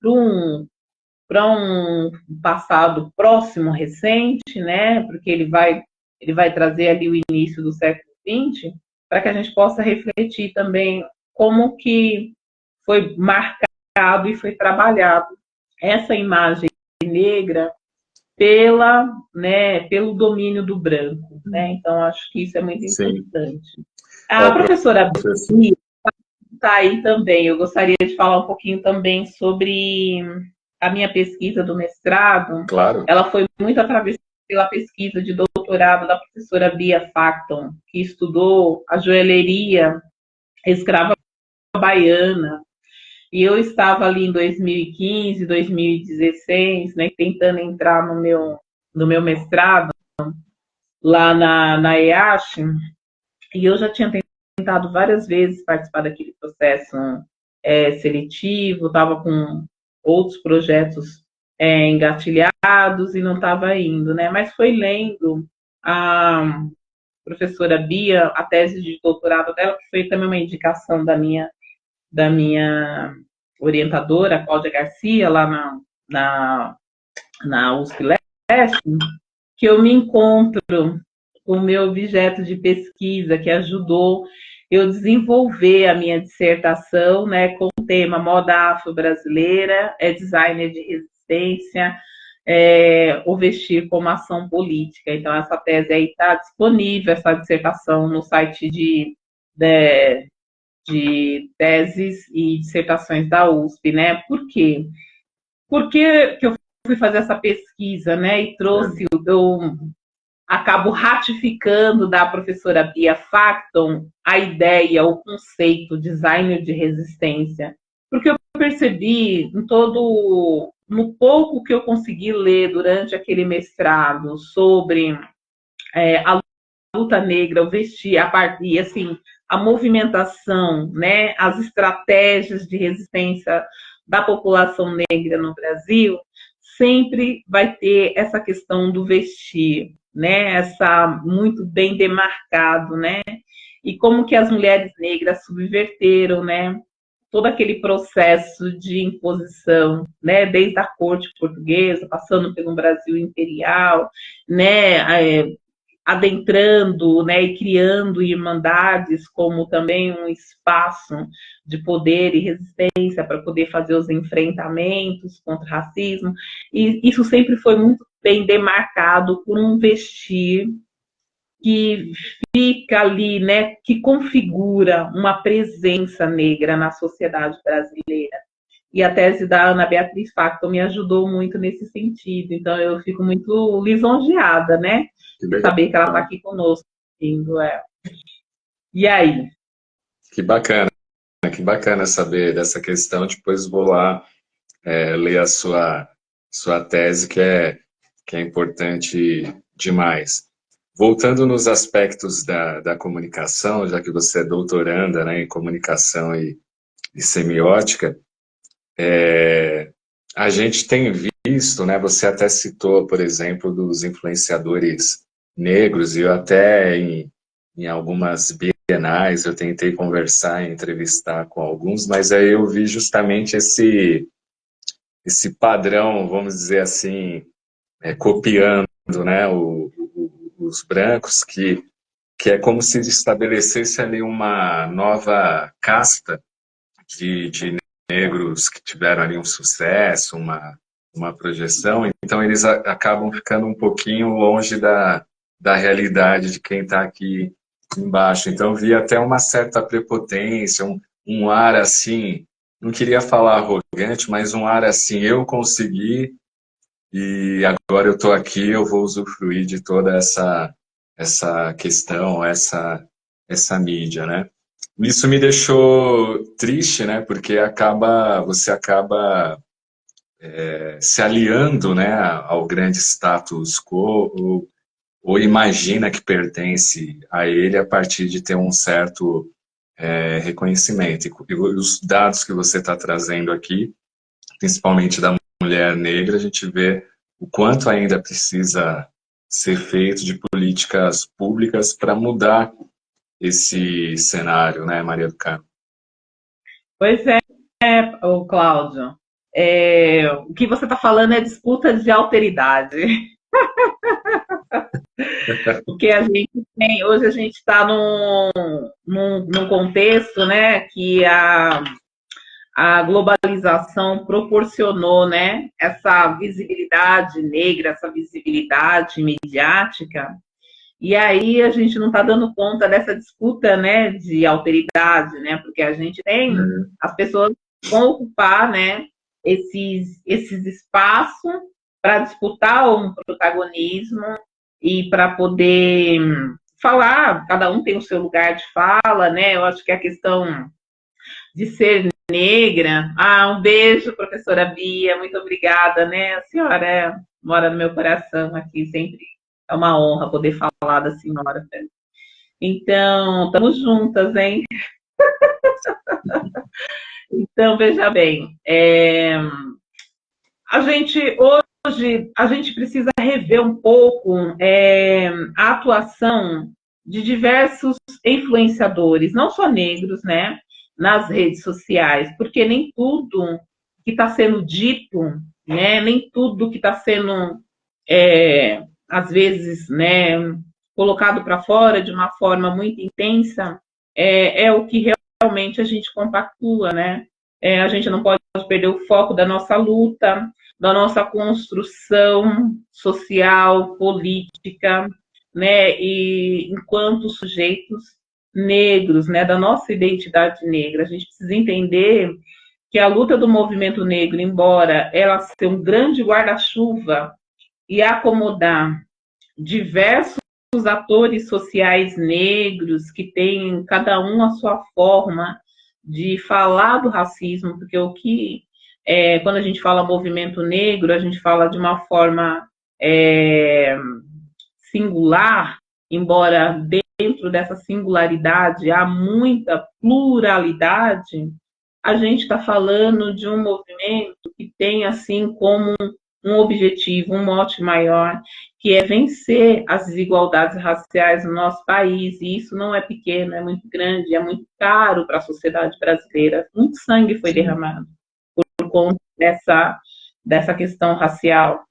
para um passado próximo, recente, né, porque ele vai trazer ali o início do século XX, para que a gente possa refletir também como que foi marcado e foi trabalhado essa imagem negra pelo domínio do branco, né? Então acho que isso é muito importante. Sim. A professora Bia está aí também. Eu gostaria de falar um pouquinho também sobre a minha pesquisa do mestrado. Claro. Ela foi muito atravessada pela pesquisa de doutorado da professora Bia Facton, que estudou a joalheria escrava baiana. E eu estava ali em 2015, 2016, né, tentando entrar no meu mestrado, lá na EASH, e eu já tinha tentado várias vezes participar daquele processo seletivo, estava com outros projetos engatilhados e não estava indo, né? Mas foi lendo a professora Bia, a tese de doutorado dela, que foi também uma indicação da minha orientadora, a Cláudia Garcia, lá na USP Leste, que eu me encontro com o meu objeto de pesquisa, que ajudou eu desenvolver a minha dissertação, né, com o tema Moda Afro-Brasileira, designer de resistência, o vestir como ação política. Então, essa tese aí está disponível, essa dissertação, no site de teses e dissertações da USP, né? Por quê? Por que eu fui fazer essa pesquisa, né, e trouxe, eu acabo ratificando da professora Bia Facton a ideia, o conceito, design de resistência, porque eu percebi no pouco que eu consegui ler durante aquele mestrado sobre a luta negra, o vestir, a partir, assim, a movimentação, né, as estratégias de resistência da população negra no Brasil, sempre vai ter essa questão do vestir, né, essa muito bem demarcado, né, e como que as mulheres negras subverteram, né, todo aquele processo de imposição, né, desde a corte portuguesa, passando pelo Brasil imperial, né, adentrando, né, e criando irmandades como também um espaço de poder e resistência para poder fazer os enfrentamentos contra o racismo. E isso sempre foi muito bem demarcado por um vestir que fica ali, né, que configura uma presença negra na sociedade brasileira. E a tese da Ana Beatriz Facto me ajudou muito nesse sentido. Então, eu fico muito lisonjeada, né? De saber que ela está aqui conosco. E aí? Que bacana saber dessa questão. Depois vou lá ler a sua tese, que é importante demais. Voltando nos aspectos da comunicação, já que você é doutoranda, né, em comunicação e semiótica, a gente tem visto, né, você até citou, por exemplo, dos influenciadores negros, e eu até em algumas bienais eu tentei conversar e entrevistar com alguns, mas aí eu vi justamente esse padrão, vamos dizer assim, copiando, né, os brancos, que é como se estabelecesse ali uma nova casta de negros que tiveram ali um sucesso, uma projeção, então eles acabam ficando um pouquinho longe da realidade de quem está aqui embaixo. Então vi até uma certa prepotência, um ar assim, não queria falar arrogante, mas um ar assim, eu consegui e agora eu estou aqui, eu vou usufruir de toda essa questão, essa mídia, né? Isso me deixou triste, né? Porque você acaba se aliando, né, ao grande status quo, ou imagina que pertence a ele a partir de ter um certo reconhecimento. E os dados que você está trazendo aqui, principalmente da mulher negra, a gente vê o quanto ainda precisa ser feito de políticas públicas para mudar esse cenário, né, Maria do Carmo? Pois é, o Cláudio. O que você está falando é disputa de alteridade. Porque a gente tem, hoje a gente está num contexto, né, que a globalização proporcionou, né, essa visibilidade negra, essa visibilidade midiática, e aí a gente não está dando conta dessa disputa, né, de alteridade, né, porque a gente tem, as pessoas vão ocupar, né, esses espaços para disputar um protagonismo e para poder falar, cada um tem o seu lugar de fala, né, eu acho que a questão de ser negra. Um beijo, professora Bia, muito obrigada, né? A senhora mora no meu coração aqui, sempre é uma honra poder falar da senhora. Então, estamos juntas, hein? Então, veja bem, a gente precisa rever um pouco a atuação de diversos influenciadores, não só negros, né? Nas redes sociais, porque nem tudo que está sendo dito, né, nem tudo que está sendo, às vezes, né, colocado para fora de uma forma muito intensa, é o que realmente a gente compactua, né? A gente não pode perder o foco da nossa luta, da nossa construção social, política, né, e enquanto sujeitos negros, né, da nossa identidade negra. A gente precisa entender que a luta do movimento negro, embora ela seja um grande guarda-chuva e acomodar diversos atores sociais negros que têm cada um a sua forma de falar do racismo, porque quando a gente fala movimento negro, a gente fala de uma forma singular, embora dentro dessa singularidade há muita pluralidade. A gente está falando de um movimento que tem assim como um objetivo, um mote maior, que é vencer as desigualdades raciais no nosso país. E isso não é pequeno, é muito grande, é muito caro para a sociedade brasileira. Muito sangue foi derramado por conta dessa questão racial.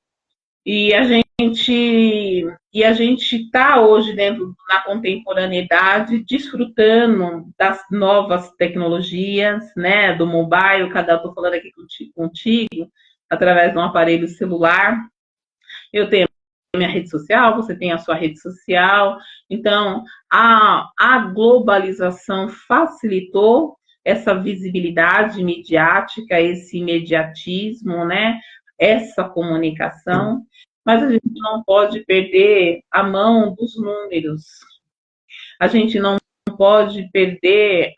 E a gente está hoje na contemporaneidade desfrutando das novas tecnologias, né, do mobile. Estou falando aqui contigo através de um aparelho celular. Eu tenho a minha rede social, você tem a sua rede social. Então, a globalização facilitou essa visibilidade midiática, esse imediatismo, né? Essa comunicação, mas a gente não pode perder a mão dos números. A gente não pode perder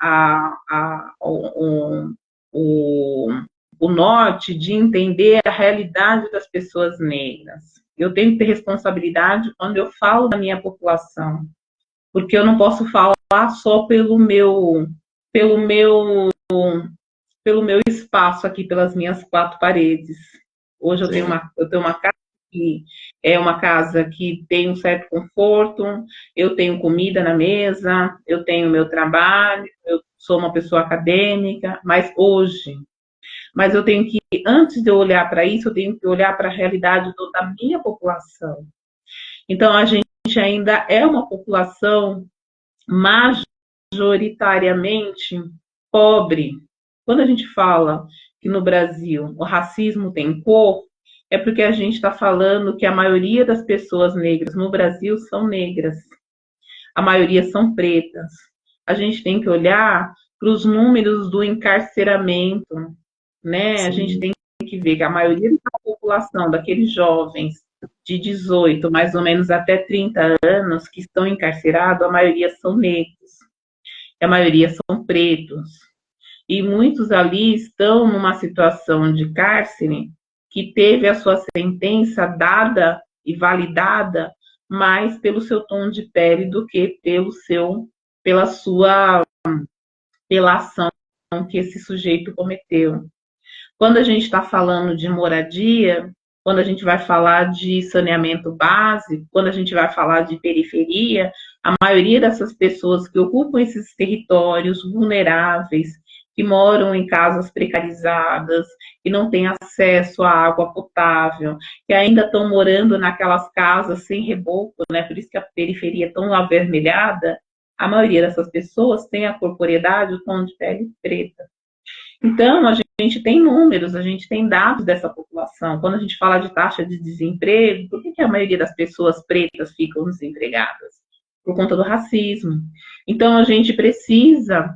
o norte de entender a realidade das pessoas negras. Eu tenho que ter responsabilidade quando eu falo da minha população, porque eu não posso falar só pelo meu espaço aqui, pelas minhas quatro paredes. Hoje eu tenho uma casa que é uma casa que tem um certo conforto, eu tenho comida na mesa, eu tenho meu trabalho, eu sou uma pessoa acadêmica, mas eu tenho que, antes de eu olhar para isso, eu tenho que olhar para a realidade da minha população. Então, a gente ainda é uma população majoritariamente pobre. Quando a gente fala que no Brasil o racismo tem cor, é porque a gente está falando que a maioria das pessoas negras no Brasil são negras. A maioria são pretas. A gente tem que olhar para os números do encarceramento, né? Sim. A gente tem que ver que a maioria da população, daqueles jovens de 18, mais ou menos até 30 anos, que estão encarcerados, a maioria são negros. A maioria são pretos. E muitos ali estão numa situação de cárcere que teve a sua sentença dada e validada mais pelo seu tom de pele do que pela ação que esse sujeito cometeu. Quando a gente está falando de moradia, quando a gente vai falar de saneamento básico, quando a gente vai falar de periferia, a maioria dessas pessoas que ocupam esses territórios vulneráveis, que moram em casas precarizadas, que não têm acesso à água potável, que ainda estão morando naquelas casas sem reboco, né? Por isso que a periferia é tão avermelhada, a maioria dessas pessoas tem a corporeidade, o tom de pele preta. Então, a gente tem números, a gente tem dados dessa população. Quando a gente fala de taxa de desemprego, por que a maioria das pessoas pretas ficam desempregadas? Por conta do racismo. Então, a gente precisa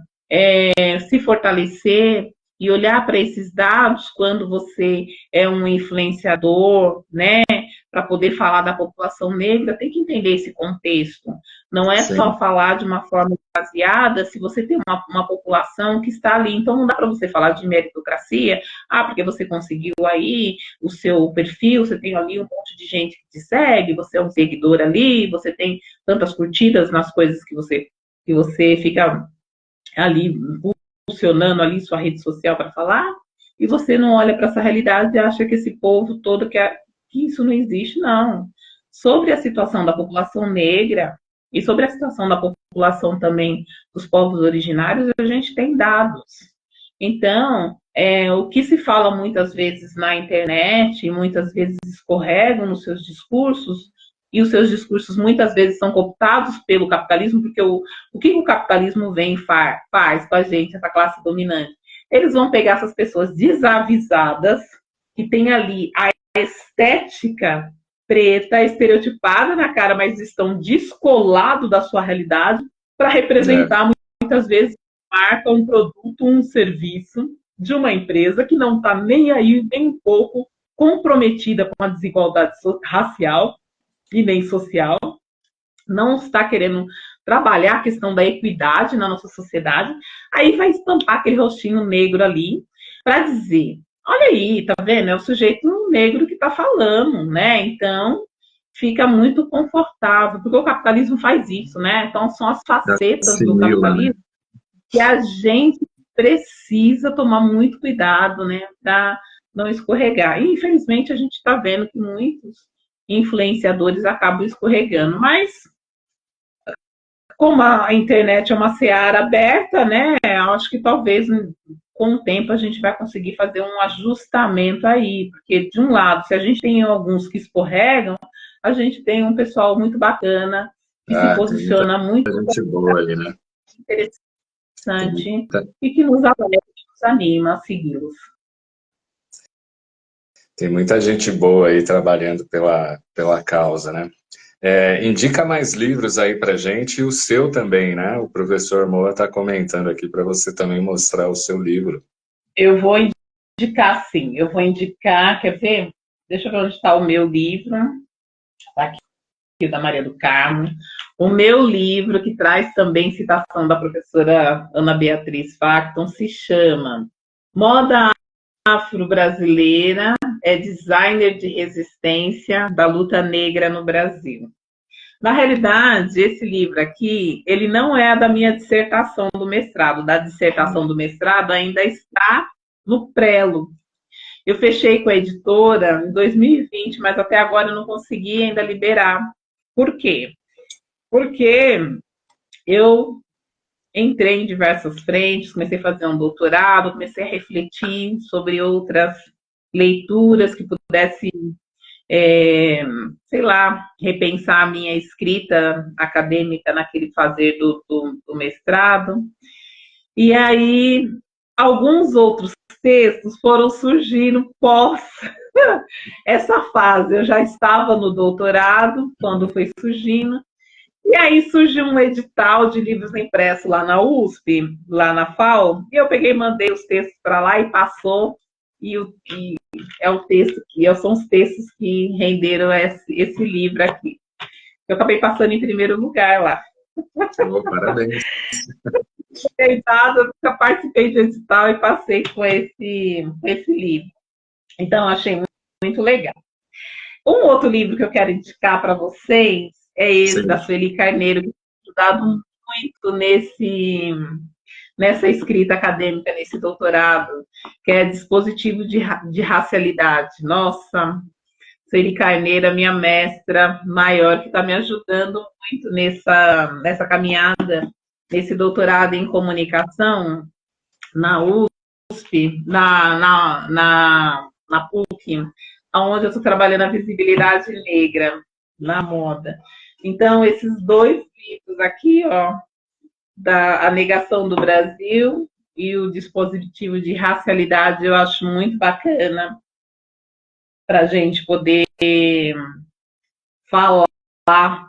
se fortalecer e olhar para esses dados quando você é um influenciador, né, para poder falar da população negra, tem que entender esse contexto. Não é Sim. só falar de uma forma baseada se você tem uma população que está ali. Então, não dá para você falar de meritocracia, porque você conseguiu aí o seu perfil, você tem ali um monte de gente que te segue, você é um seguidor ali, você tem tantas curtidas nas coisas que você fica ali funcionando ali sua rede social para falar, e você não olha para essa realidade e acha que esse povo todo que isso não existe, não. Sobre a situação da população negra e sobre a situação da população também dos povos originários, a gente tem dados. Então, o que se fala muitas vezes na internet, e muitas vezes escorregam nos seus discursos, e os seus discursos muitas vezes são cooptados pelo capitalismo, porque o que o capitalismo vem e faz com a gente, essa classe dominante? Eles vão pegar essas pessoas desavisadas, que tem ali a estética preta, estereotipada na cara, mas estão descolados da sua realidade, para representar muitas vezes uma marca, um produto, um serviço, de uma empresa que não está nem aí, nem um pouco comprometida com a desigualdade racial e nem social, não está querendo trabalhar a questão da equidade na nossa sociedade, aí vai estampar aquele rostinho negro ali para dizer, olha aí, tá vendo? É o sujeito negro que está falando, né? Então, fica muito confortável, porque o capitalismo faz isso, né? Então, são as facetas do Assimila, né? capitalismo que a gente precisa tomar muito cuidado, né? Para não escorregar. E, infelizmente, a gente está vendo que muitos influenciadores acabam escorregando, mas como a internet é uma seara aberta, né? Acho que talvez com o tempo a gente vai conseguir fazer um ajustamento aí, porque de um lado, se a gente tem alguns que escorregam, a gente tem um pessoal muito bacana que se Tem muita posiciona muito gente boa ali, né? Tem interessante muita, e que nos alerta e nos anima a segui-los. tem muita gente boa aí trabalhando pela causa, né? Indica mais livros aí pra gente e o seu também, né? O professor Moa está comentando aqui para você também mostrar o seu livro. Eu vou indicar, sim, eu vou indicar, quer ver? Deixa eu ver onde está o meu livro. Está aqui, da Maria do Carmo. O meu livro, que traz também citação da professora Ana Beatriz Facton, se chama Moda Afro-Brasileira, é designer de resistência da luta negra no Brasil. Na realidade, esse livro aqui, ele não é da minha dissertação do mestrado. Da dissertação do mestrado ainda está no prelo. Eu fechei com a editora em 2020, mas até agora eu não consegui ainda liberar. Por quê? Porque eu entrei em diversas frentes, comecei a fazer um doutorado, comecei a refletir sobre outras leituras que pudessem, sei lá, repensar a minha escrita acadêmica naquele fazer do mestrado. E aí, alguns outros textos foram surgindo pós essa fase. Eu já estava no doutorado quando foi surgindo. E aí surgiu um edital de livros impressos lá na USP, lá na FAO, e eu peguei, mandei os textos para lá e passou, e é o texto que são os textos que renderam esse livro aqui. Eu acabei passando em primeiro lugar lá. Oh, parabéns. Eu participei do edital e passei com esse livro. Então, achei muito, muito legal. Um outro livro que eu quero indicar para vocês é esse, Sim. da Sueli Carneiro, que tem ajudado muito nessa escrita acadêmica, nesse doutorado, que é Dispositivo de Racialidade. Nossa, Sueli Carneiro, a minha mestra maior, que está me ajudando muito nessa caminhada, nesse doutorado em comunicação, na USP, na PUC, onde eu estou trabalhando a visibilidade negra na moda. Então, esses dois livros aqui, ó, A Negação do Brasil e o Dispositivo de Racialidade, eu acho muito bacana para a gente poder falar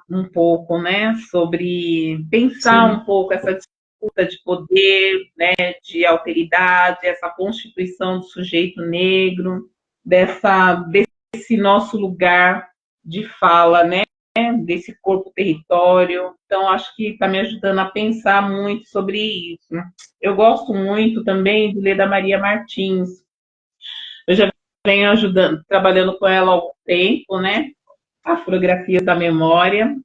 um pouco, né, sobre pensar Sim. um pouco essa disputa de poder, né, de alteridade, essa constituição do sujeito negro, desse nosso lugar de fala, né, desse corpo-território. Então, acho que está me ajudando a pensar muito sobre isso. Eu gosto muito também de ler da Maria Martins. Eu já venho ajudando, trabalhando com ela há algum tempo, né? Afrografias da Memória.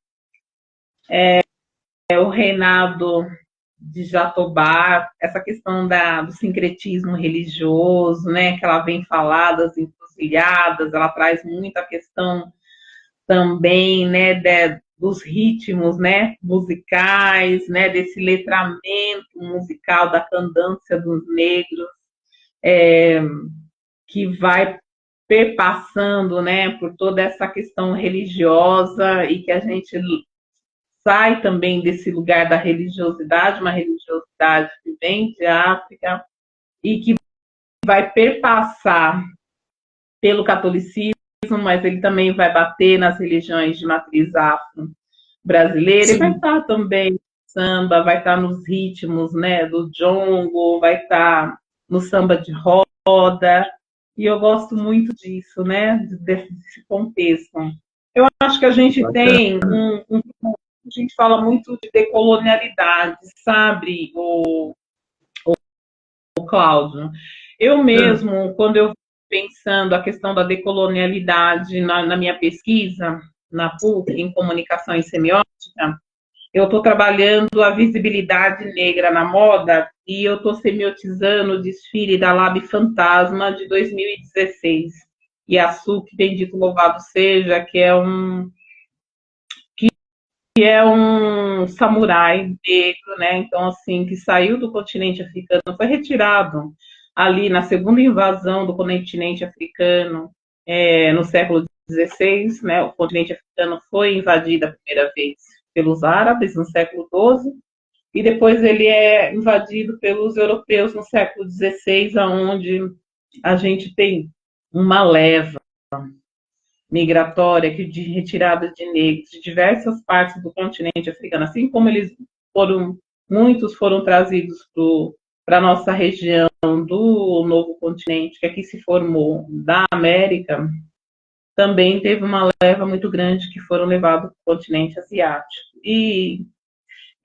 O Reinado de Jatobá, essa questão do sincretismo religioso, né? Que ela vem falar das encruzilhadas, ela traz muita questão também, né, dos ritmos, né, musicais, né, desse letramento musical da candância dos negros, que vai perpassando, né, por toda essa questão religiosa e que a gente sai também desse lugar da religiosidade, uma religiosidade que vem de África e que vai perpassar pelo catolicismo, mas ele também vai bater nas religiões de matriz afro-brasileira. Sim. E vai estar também no samba, vai estar nos ritmos, né, do jongo, vai estar no samba de roda, e eu gosto muito disso, né, desse contexto. Eu acho que a gente tem a gente fala muito de decolonialidade, sabe, o Cláudio? Eu mesmo, quando eu pensando a questão da decolonialidade na minha pesquisa, na PUC, em comunicação e semiótica, eu estou trabalhando a visibilidade negra na moda e eu estou semiotizando o desfile da Lab Fantasma de 2016. Yasuke, bendito louvado seja, que é um samurai negro, né? Então, assim, que saiu do continente africano, foi retirado ali na segunda invasão do continente africano, no século XVI, né? O continente africano foi invadido a primeira vez pelos árabes no século XII, e depois ele é invadido pelos europeus no século XVI, onde a gente tem uma leva migratória de retirada de negros de diversas partes do continente africano, assim como muitos foram trazidos para a nossa região do novo continente, que aqui se formou, da América, também teve uma leva muito grande que foram levados para o continente asiático. E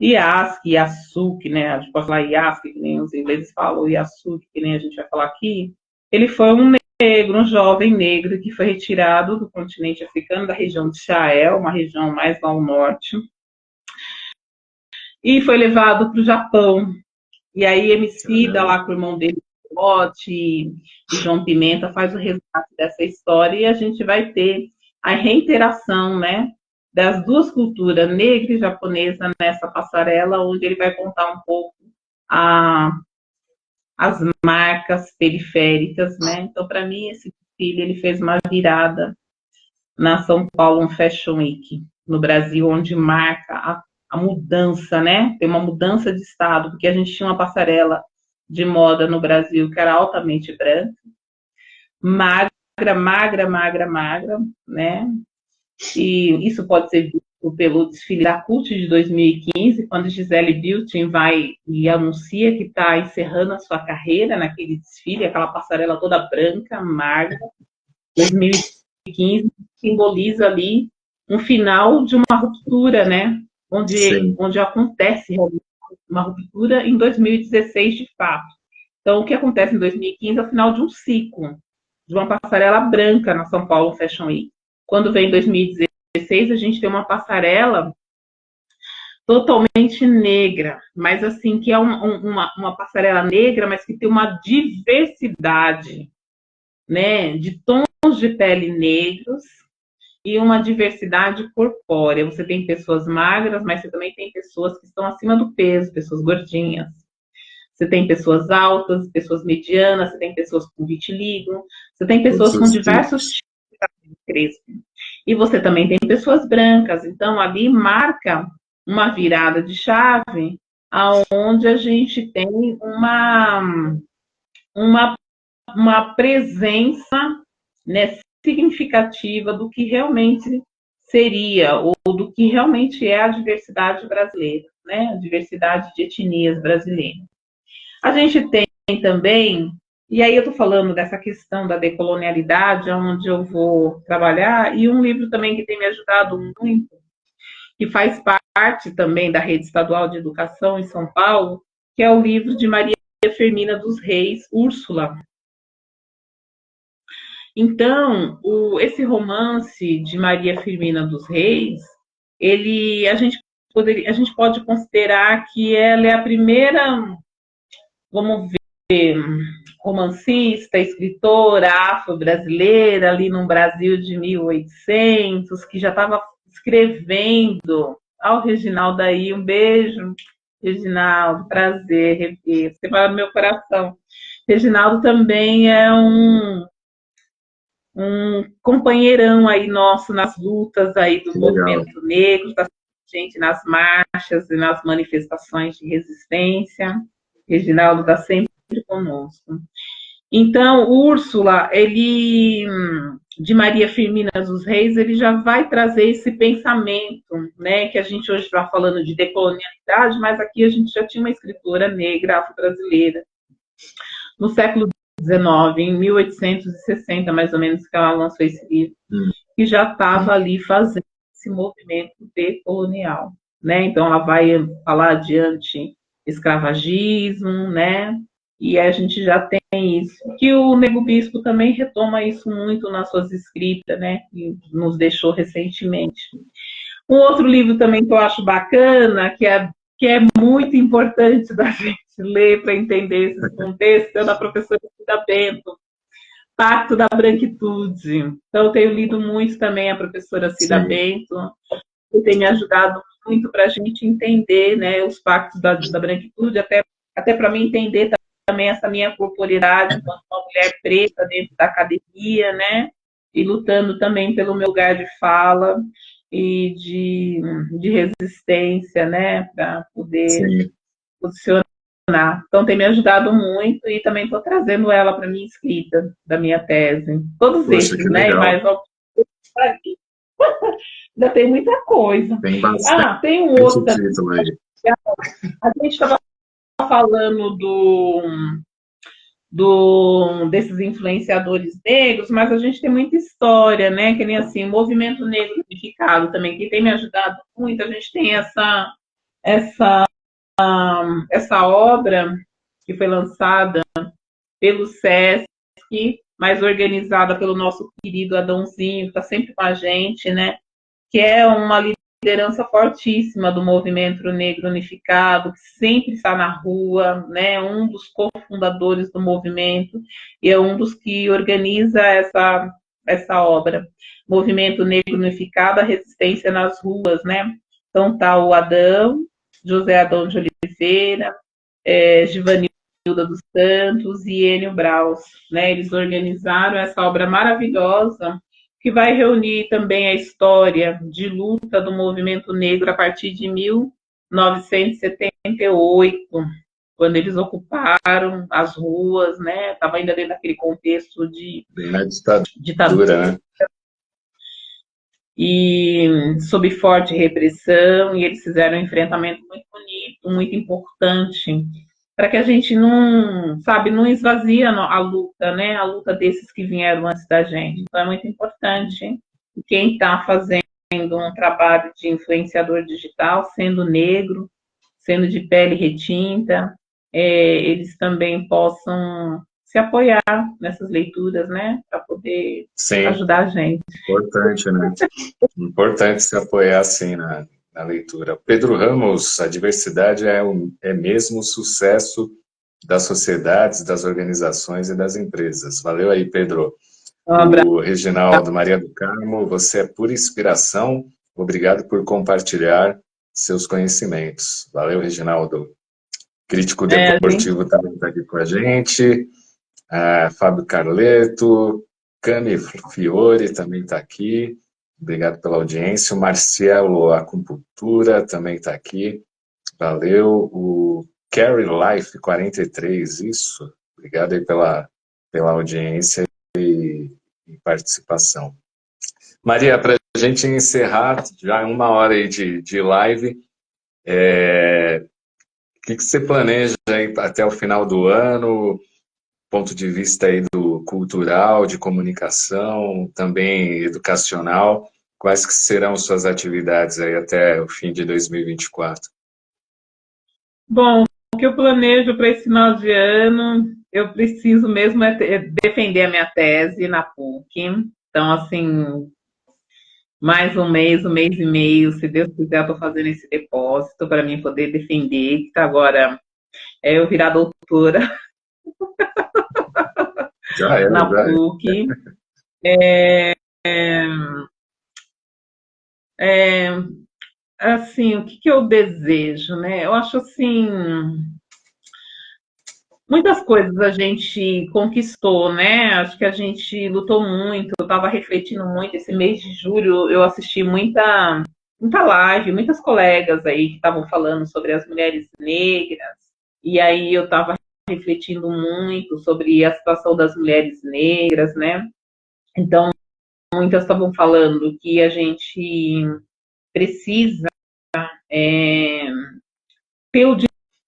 Yasuke, né? A gente pode falar Yasuke, que nem os ingleses falam, Yasuke, que nem a gente vai falar aqui. Ele foi um negro, um jovem negro que foi retirado do continente africano, da região de Sahel, uma região mais ao norte, e foi levado para o Japão. E aí Emicida, lá com o irmão dele, e João Pimenta, faz o resgate dessa história, e a gente vai ter a reiteração, né, das duas culturas, negra e japonesa, nessa passarela, onde ele vai contar um pouco as marcas periféricas, né? Então, para mim, esse desfile, ele fez uma virada na São Paulo Fashion Week, no Brasil, onde marca a mudança, né? Tem uma mudança de estado, porque a gente tinha uma passarela de moda no Brasil que era altamente branca, magra, né? E isso pode ser visto pelo desfile da CUT de 2015, quando Gisele Bündchen vai e anuncia que está encerrando a sua carreira naquele desfile, aquela passarela toda branca, magra. 2015 simboliza ali um final de uma ruptura, né? Onde acontece uma ruptura em 2016, de fato. Então, o que acontece em 2015 é o final de um ciclo, de uma passarela branca na São Paulo Fashion Week. Quando vem 2016, a gente tem uma passarela totalmente negra, mas assim, que é uma passarela negra, mas que tem uma diversidade, né, de tons de pele negros e uma diversidade corpórea. Você tem pessoas magras, mas você também tem pessoas que estão acima do peso, pessoas gordinhas. Você tem pessoas altas, pessoas medianas, você tem pessoas com vitiligo, você tem pessoas com diversos tipos de cabelo crespo. E você também tem pessoas brancas. Então, ali marca uma virada de chave, onde a gente tem uma presença, né, significativa do que realmente seria, ou do que realmente é a diversidade brasileira, né? A diversidade de etnias brasileiras. A gente tem também, e aí eu estou falando dessa questão da decolonialidade, onde eu vou trabalhar, e um livro também que tem me ajudado muito, que faz parte também da Rede Estadual de Educação em São Paulo, que é o livro de Maria Firmina dos Reis, Úrsula. Então, esse romance de Maria Firmina dos Reis, a gente pode considerar que ela é a primeira, vamos ver, romancista, escritora afro-brasileira, ali no Brasil de 1800, que já estava escrevendo. Ao Reginaldo aí, um beijo, Reginaldo, prazer rever, você vai no meu coração. Reginaldo também é um companheirão aí nosso nas lutas aí do movimento negro, está gente nas marchas e nas manifestações de resistência. Reginaldo está sempre conosco. Então, Úrsula, de Maria Firmina dos Reis, ele já vai trazer esse pensamento, né, que a gente hoje está falando de decolonialidade, mas aqui a gente já tinha uma escritora negra afro-brasileira no século XIX, em 1860, mais ou menos, que ela lançou esse livro, que já estava ali fazendo esse movimento decolonial, né? Então, ela vai falar de anti-escravagismo, né? E a gente já tem isso. Que o Nego Bispo também retoma isso muito nas suas escritas, né? E nos deixou recentemente. Um outro livro também que eu acho bacana, que é muito importante da gente ler para entender esses contextos, é da professora Cida Bento, Pacto da Branquitude. Então, eu tenho lido muito também a professora Cida Bento, que tem me ajudado muito para a gente entender, né, os pactos da branquitude, até para mim entender também essa minha corporeidade enquanto uma mulher preta dentro da academia, né, e lutando também pelo meu lugar de fala e de resistência, né, para poder posicionar. Então, tem me ajudado muito e também estou trazendo ela para minha escrita da minha tese. Todos esses, né, e mais alguns. Ainda tem muita coisa. Tem bastante. Tem um outro também. A gente estava falando desses influenciadores negros, mas a gente tem muita história, né? Que nem assim, o movimento negro unificado também, que tem me ajudado muito. A gente tem essa obra que foi lançada pelo SESC, mas organizada pelo nosso querido Adãozinho, que está sempre com a gente, né? Que é uma liderança fortíssima do movimento negro unificado, que sempre está na rua, né? Um dos cofundadores do movimento e é um dos que organiza essa obra. Movimento Negro Unificado, a resistência nas ruas, né? Então tá o Adão, José Adão de Oliveira, Givanilda dos Santos e Enio Braus, né? Eles organizaram essa obra maravilhosa que vai reunir também a história de luta do movimento negro a partir de 1978, quando eles ocuparam as ruas, né? Estava ainda dentro daquele contexto de ditadura, né? E sob forte repressão, e eles fizeram um enfrentamento muito bonito, muito importante, para que a gente não esvazia a luta, né? A luta desses que vieram antes da gente. Então é muito importante quem está fazendo um trabalho de influenciador digital, sendo negro, sendo de pele retinta, eles também possam se apoiar nessas leituras, né? Para poder ajudar a gente. Importante, né? Importante se apoiar, assim, na leitura. Pedro Ramos, a diversidade é mesmo o sucesso das sociedades, das organizações e das empresas. Valeu aí, Pedro. O Reginaldo Maria do Carmo, você é pura inspiração. Obrigado por compartilhar seus conhecimentos. Valeu, Reginaldo. Crítico deportivo também está aqui com a gente. Fábio Carleto, Cami Fiore também está aqui. Obrigado pela audiência. O Marcelo Acupuntura também está aqui. Valeu. O Carry Life 43, isso. Obrigado aí pela audiência e participação. Maria, para a gente encerrar, já 1 hora aí de live, o que você planeja aí até o final do ano, ponto de vista aí do cultural, de comunicação, também educacional? Quais que serão suas atividades aí até o fim de 2024? Bom, o que eu planejo para esse final de ano, eu preciso mesmo defender a minha tese na PUC. Então, assim, mais um mês e meio, se Deus quiser, eu estou fazendo esse depósito para mim poder defender, que tá agora eu virar doutora na PUC. Assim, o que eu desejo, né? Eu acho assim, muitas coisas a gente conquistou, né? Acho que a gente lutou muito, eu estava refletindo muito. Esse mês de julho eu assisti muita live, muitas colegas aí que estavam falando sobre as mulheres negras, e aí eu estava refletindo muito sobre a situação das mulheres negras, né? Então, muitas estavam falando que a gente precisa ter o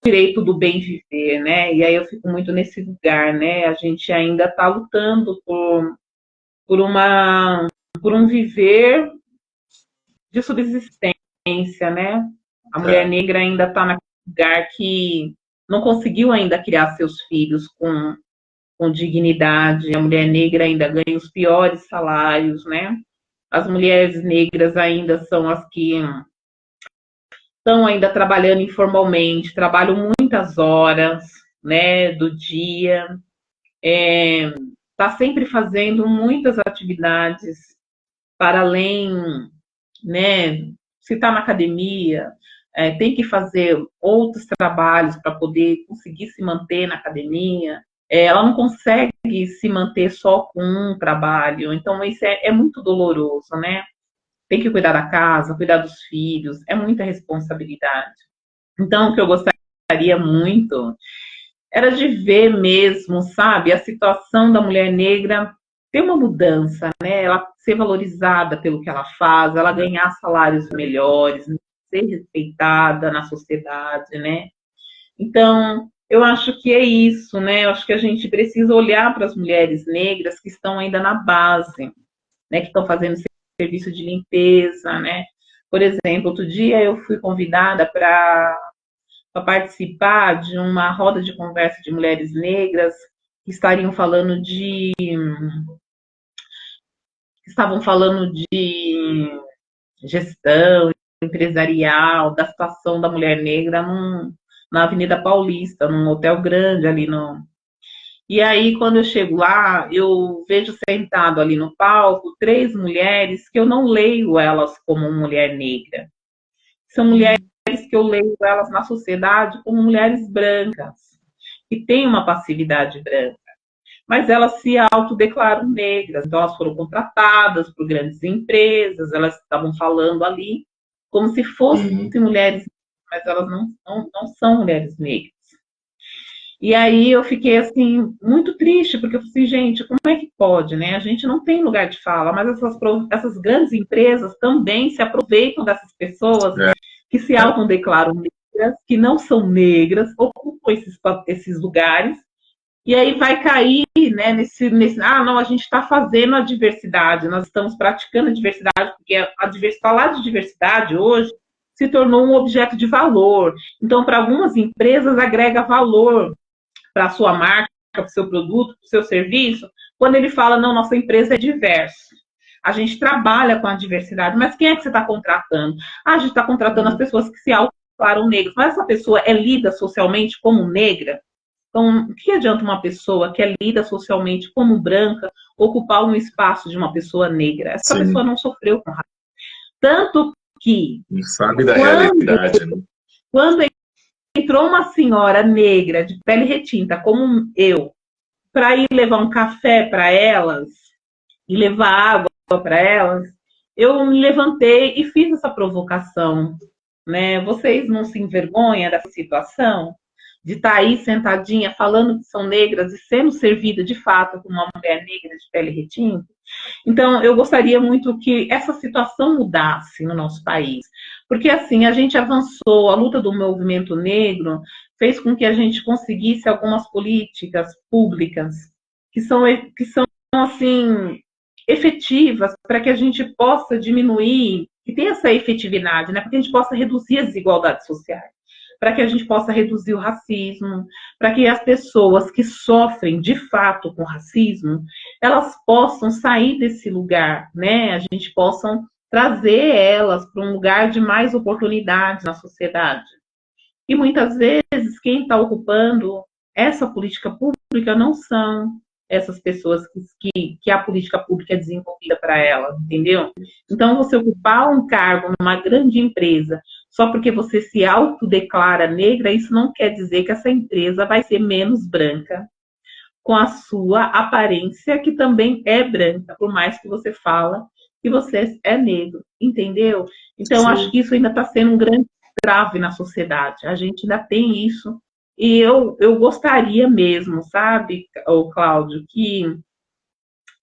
direito do bem viver, né? E aí eu fico muito nesse lugar, né? A gente ainda está lutando por uma por um viver de subsistência, né? A mulher negra ainda está naquele lugar que não conseguiu ainda criar seus filhos com dignidade. A mulher negra ainda ganha os piores salários, né? As mulheres negras ainda são as que estão ainda trabalhando informalmente, trabalham muitas horas, né, do dia, tá sempre fazendo muitas atividades para além, né, se está na academia, tem que fazer outros trabalhos para poder conseguir se manter na academia. Ela não consegue se manter só com um trabalho, então isso é muito doloroso, né? Tem que cuidar da casa, cuidar dos filhos, é muita responsabilidade. Então, o que eu gostaria muito era de ver mesmo, sabe, a situação da mulher negra ter uma mudança, né? Ela ser valorizada pelo que ela faz, ela ganhar salários melhores, ser respeitada na sociedade, né? Então, eu acho que é isso, né? Eu acho que a gente precisa olhar para as mulheres negras que estão ainda na base, né? Que estão fazendo serviço de limpeza, né? Por exemplo, outro dia eu fui convidada para participar de uma roda de conversa de mulheres negras que estavam falando de gestão empresarial, da situação da mulher negra na Avenida Paulista, num hotel grande ali no. E aí, quando eu chego lá, eu vejo sentado ali no palco 3 mulheres que eu não leio elas como mulher negra. São mulheres que eu leio elas na sociedade como mulheres brancas, que têm uma passividade branca. Mas elas se autodeclaram negras, então elas foram contratadas por grandes empresas, elas estavam falando ali como se fossem mulheres, mas elas não são mulheres negras. E aí eu fiquei assim, muito triste, porque eu falei assim, gente, como é que pode, né? A gente não tem lugar de fala, mas essas grandes empresas também se aproveitam dessas pessoas que se autodeclaram negras, que não são negras, ocupam esses lugares, e aí vai cair, né, não, a gente está fazendo a diversidade, nós estamos praticando a diversidade, porque falar de diversidade hoje se tornou um objeto de valor. Então, para algumas empresas, agrega valor para a sua marca, para o seu produto, para o seu serviço, quando ele fala, não, nossa empresa é diversa. A gente trabalha com a diversidade, mas quem é que você está contratando? A gente está contratando as pessoas que se autodeclaram negras, mas essa pessoa é lida socialmente como negra? Então, o que adianta uma pessoa que é lida socialmente como branca ocupar um espaço de uma pessoa negra? Essa pessoa não sofreu com racismo. Tanto que... Não sabe da realidade, né? Quando entrou uma senhora negra de pele retinta, como eu, para ir levar um café para elas e levar água para elas, eu me levantei e fiz essa provocação, né? Vocês não se envergonham dessa situação? De estar aí sentadinha falando que são negras e sendo servida de fato como uma mulher negra de pele retinta? Então, eu gostaria muito que essa situação mudasse no nosso país. Porque, assim, a gente avançou, a luta do movimento negro fez com que a gente conseguisse algumas políticas públicas que são assim, efetivas para que a gente possa diminuir, que tenha essa efetividade, né? Para que a gente possa reduzir as desigualdades sociais, para que a gente possa reduzir o racismo, para que as pessoas que sofrem de fato com racismo, elas possam sair desse lugar, né? A gente possa trazer elas para um lugar de mais oportunidades na sociedade. E muitas vezes quem está ocupando essa política pública não são essas pessoas que a política pública é desenvolvida para elas, entendeu? Então, você ocupar um cargo numa grande empresa só porque você se autodeclara negra, isso não quer dizer que essa empresa vai ser menos branca com a sua aparência, que também é branca, por mais que você fala que você é negro, entendeu? Então, sim, acho que isso ainda está sendo um grande trave na sociedade. A gente ainda tem isso. E eu gostaria mesmo, sabe, Cláudio, que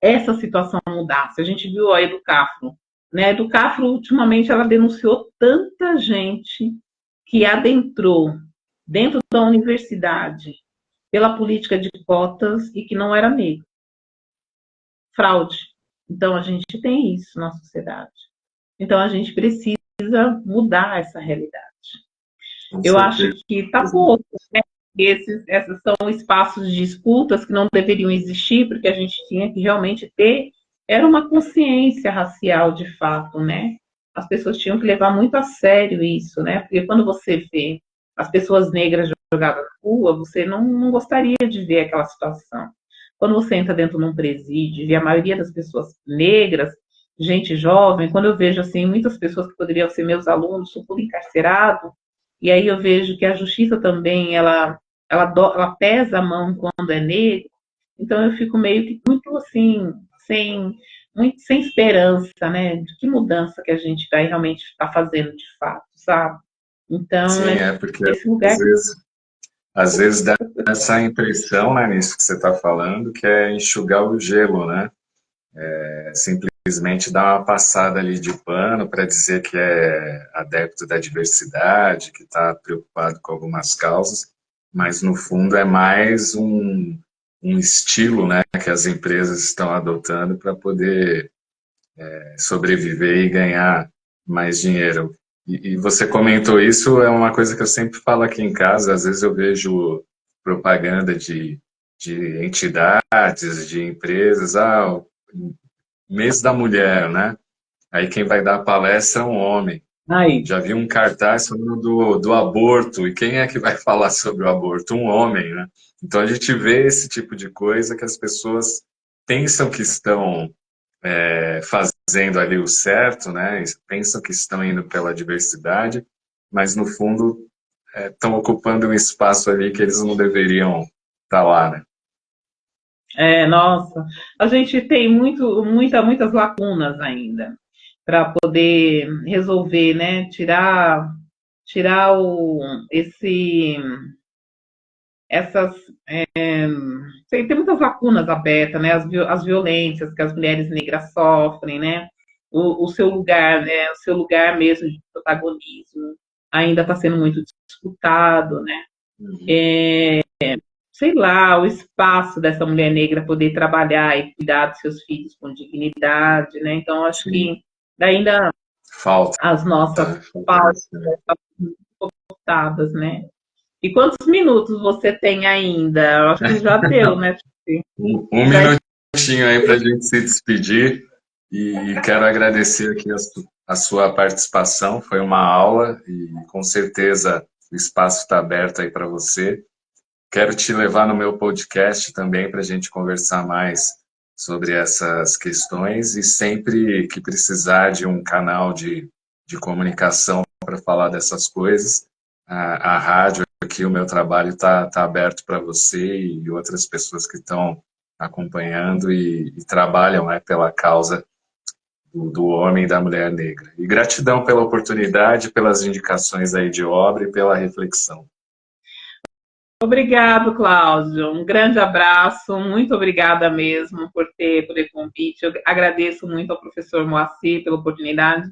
essa situação mudasse. A gente viu a Educafro, né? A Educafro, ultimamente, ela denunciou tanta gente que adentrou dentro da universidade pela política de cotas e que não era negro. Fraude. Então, a gente tem isso na sociedade. Então, a gente precisa mudar essa realidade. Eu acho que está pouco, né? Esses são espaços de escutas que não deveriam existir, porque a gente tinha que realmente ter, era uma consciência racial de fato, né? As pessoas tinham que levar muito a sério isso, né? Porque quando você vê as pessoas negras jogadas na rua, você não gostaria de ver aquela situação. Quando você entra dentro de um presídio e vê a maioria das pessoas negras, gente jovem, quando eu vejo assim muitas pessoas que poderiam ser meus alunos, tudo encarcerado, e aí eu vejo que a justiça também, ela pesa a mão quando é negro, então eu fico meio que muito assim, sem esperança, né? De que mudança que a gente vai realmente estar fazendo de fato, sabe? Então, Sim, é porque esse às lugar. vezes, às vezes dá essa impressão, né, nisso que você está falando, que é enxugar o gelo, né? Simplesmente dar uma passada ali de pano para dizer que é adepto da diversidade, que está preocupado com algumas causas, mas no fundo é mais um estilo, né, que as empresas estão adotando para poder sobreviver e ganhar mais dinheiro. E você comentou isso, é uma coisa que eu sempre falo aqui em casa, às vezes eu vejo propaganda de entidades, de empresas, mês da mulher, né? Aí quem vai dar a palestra é um homem. Ai, Já vi um cartaz falando do aborto, e quem é que vai falar sobre o aborto? Um homem, né? Então a gente vê esse tipo de coisa que as pessoas pensam que estão fazendo ali o certo, né? Pensam que estão indo pela diversidade, mas no fundo estão ocupando um espaço ali que eles não deveriam estar lá, né? nossa, a gente tem muitas lacunas ainda para poder resolver, né? Tirar essas tem muitas lacunas abertas, né? As violências que as mulheres negras sofrem, né? O seu lugar, né? O seu lugar mesmo de protagonismo ainda está sendo muito disputado, né? Uhum. Sei lá, o espaço dessa mulher negra poder trabalhar e cuidar dos seus filhos com dignidade, né? Então, acho Sim, que ainda falta, as nossas falta pautas isso, né? estão cortadas, né? E quantos minutos você tem ainda? Eu acho que já deu, né? Um Já minutinho aí para a gente se despedir e quero agradecer aqui a sua participação, foi uma aula e com certeza o espaço está aberto aí para você. Quero te levar no meu podcast também para a gente conversar mais sobre essas questões e sempre que precisar de um canal de comunicação para falar dessas coisas, a rádio aqui, o meu trabalho está aberto para você e outras pessoas que estão acompanhando e trabalham, né, pela causa do homem e da mulher negra. E gratidão pela oportunidade, pelas indicações aí de obra e pela reflexão. Obrigado, Cláudio. Um grande abraço. Muito obrigada mesmo por ter convite. Eu agradeço muito ao professor Moacir pela oportunidade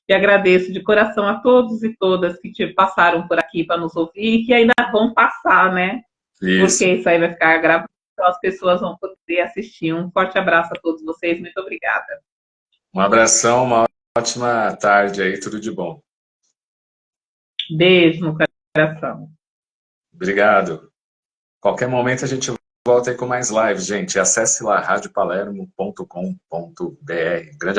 e agradeço de coração a todos e todas que passaram por aqui para nos ouvir e que ainda vão passar, né? Porque Isso. isso aí vai ficar gravado, então as pessoas vão poder assistir. Um forte abraço a todos vocês. Muito obrigada. Um abração, uma ótima tarde aí, tudo de bom. Beijo no coração. Obrigado. Qualquer momento a gente volta aí com mais lives, gente. Acesse lá radiopalermo.com.br. Grande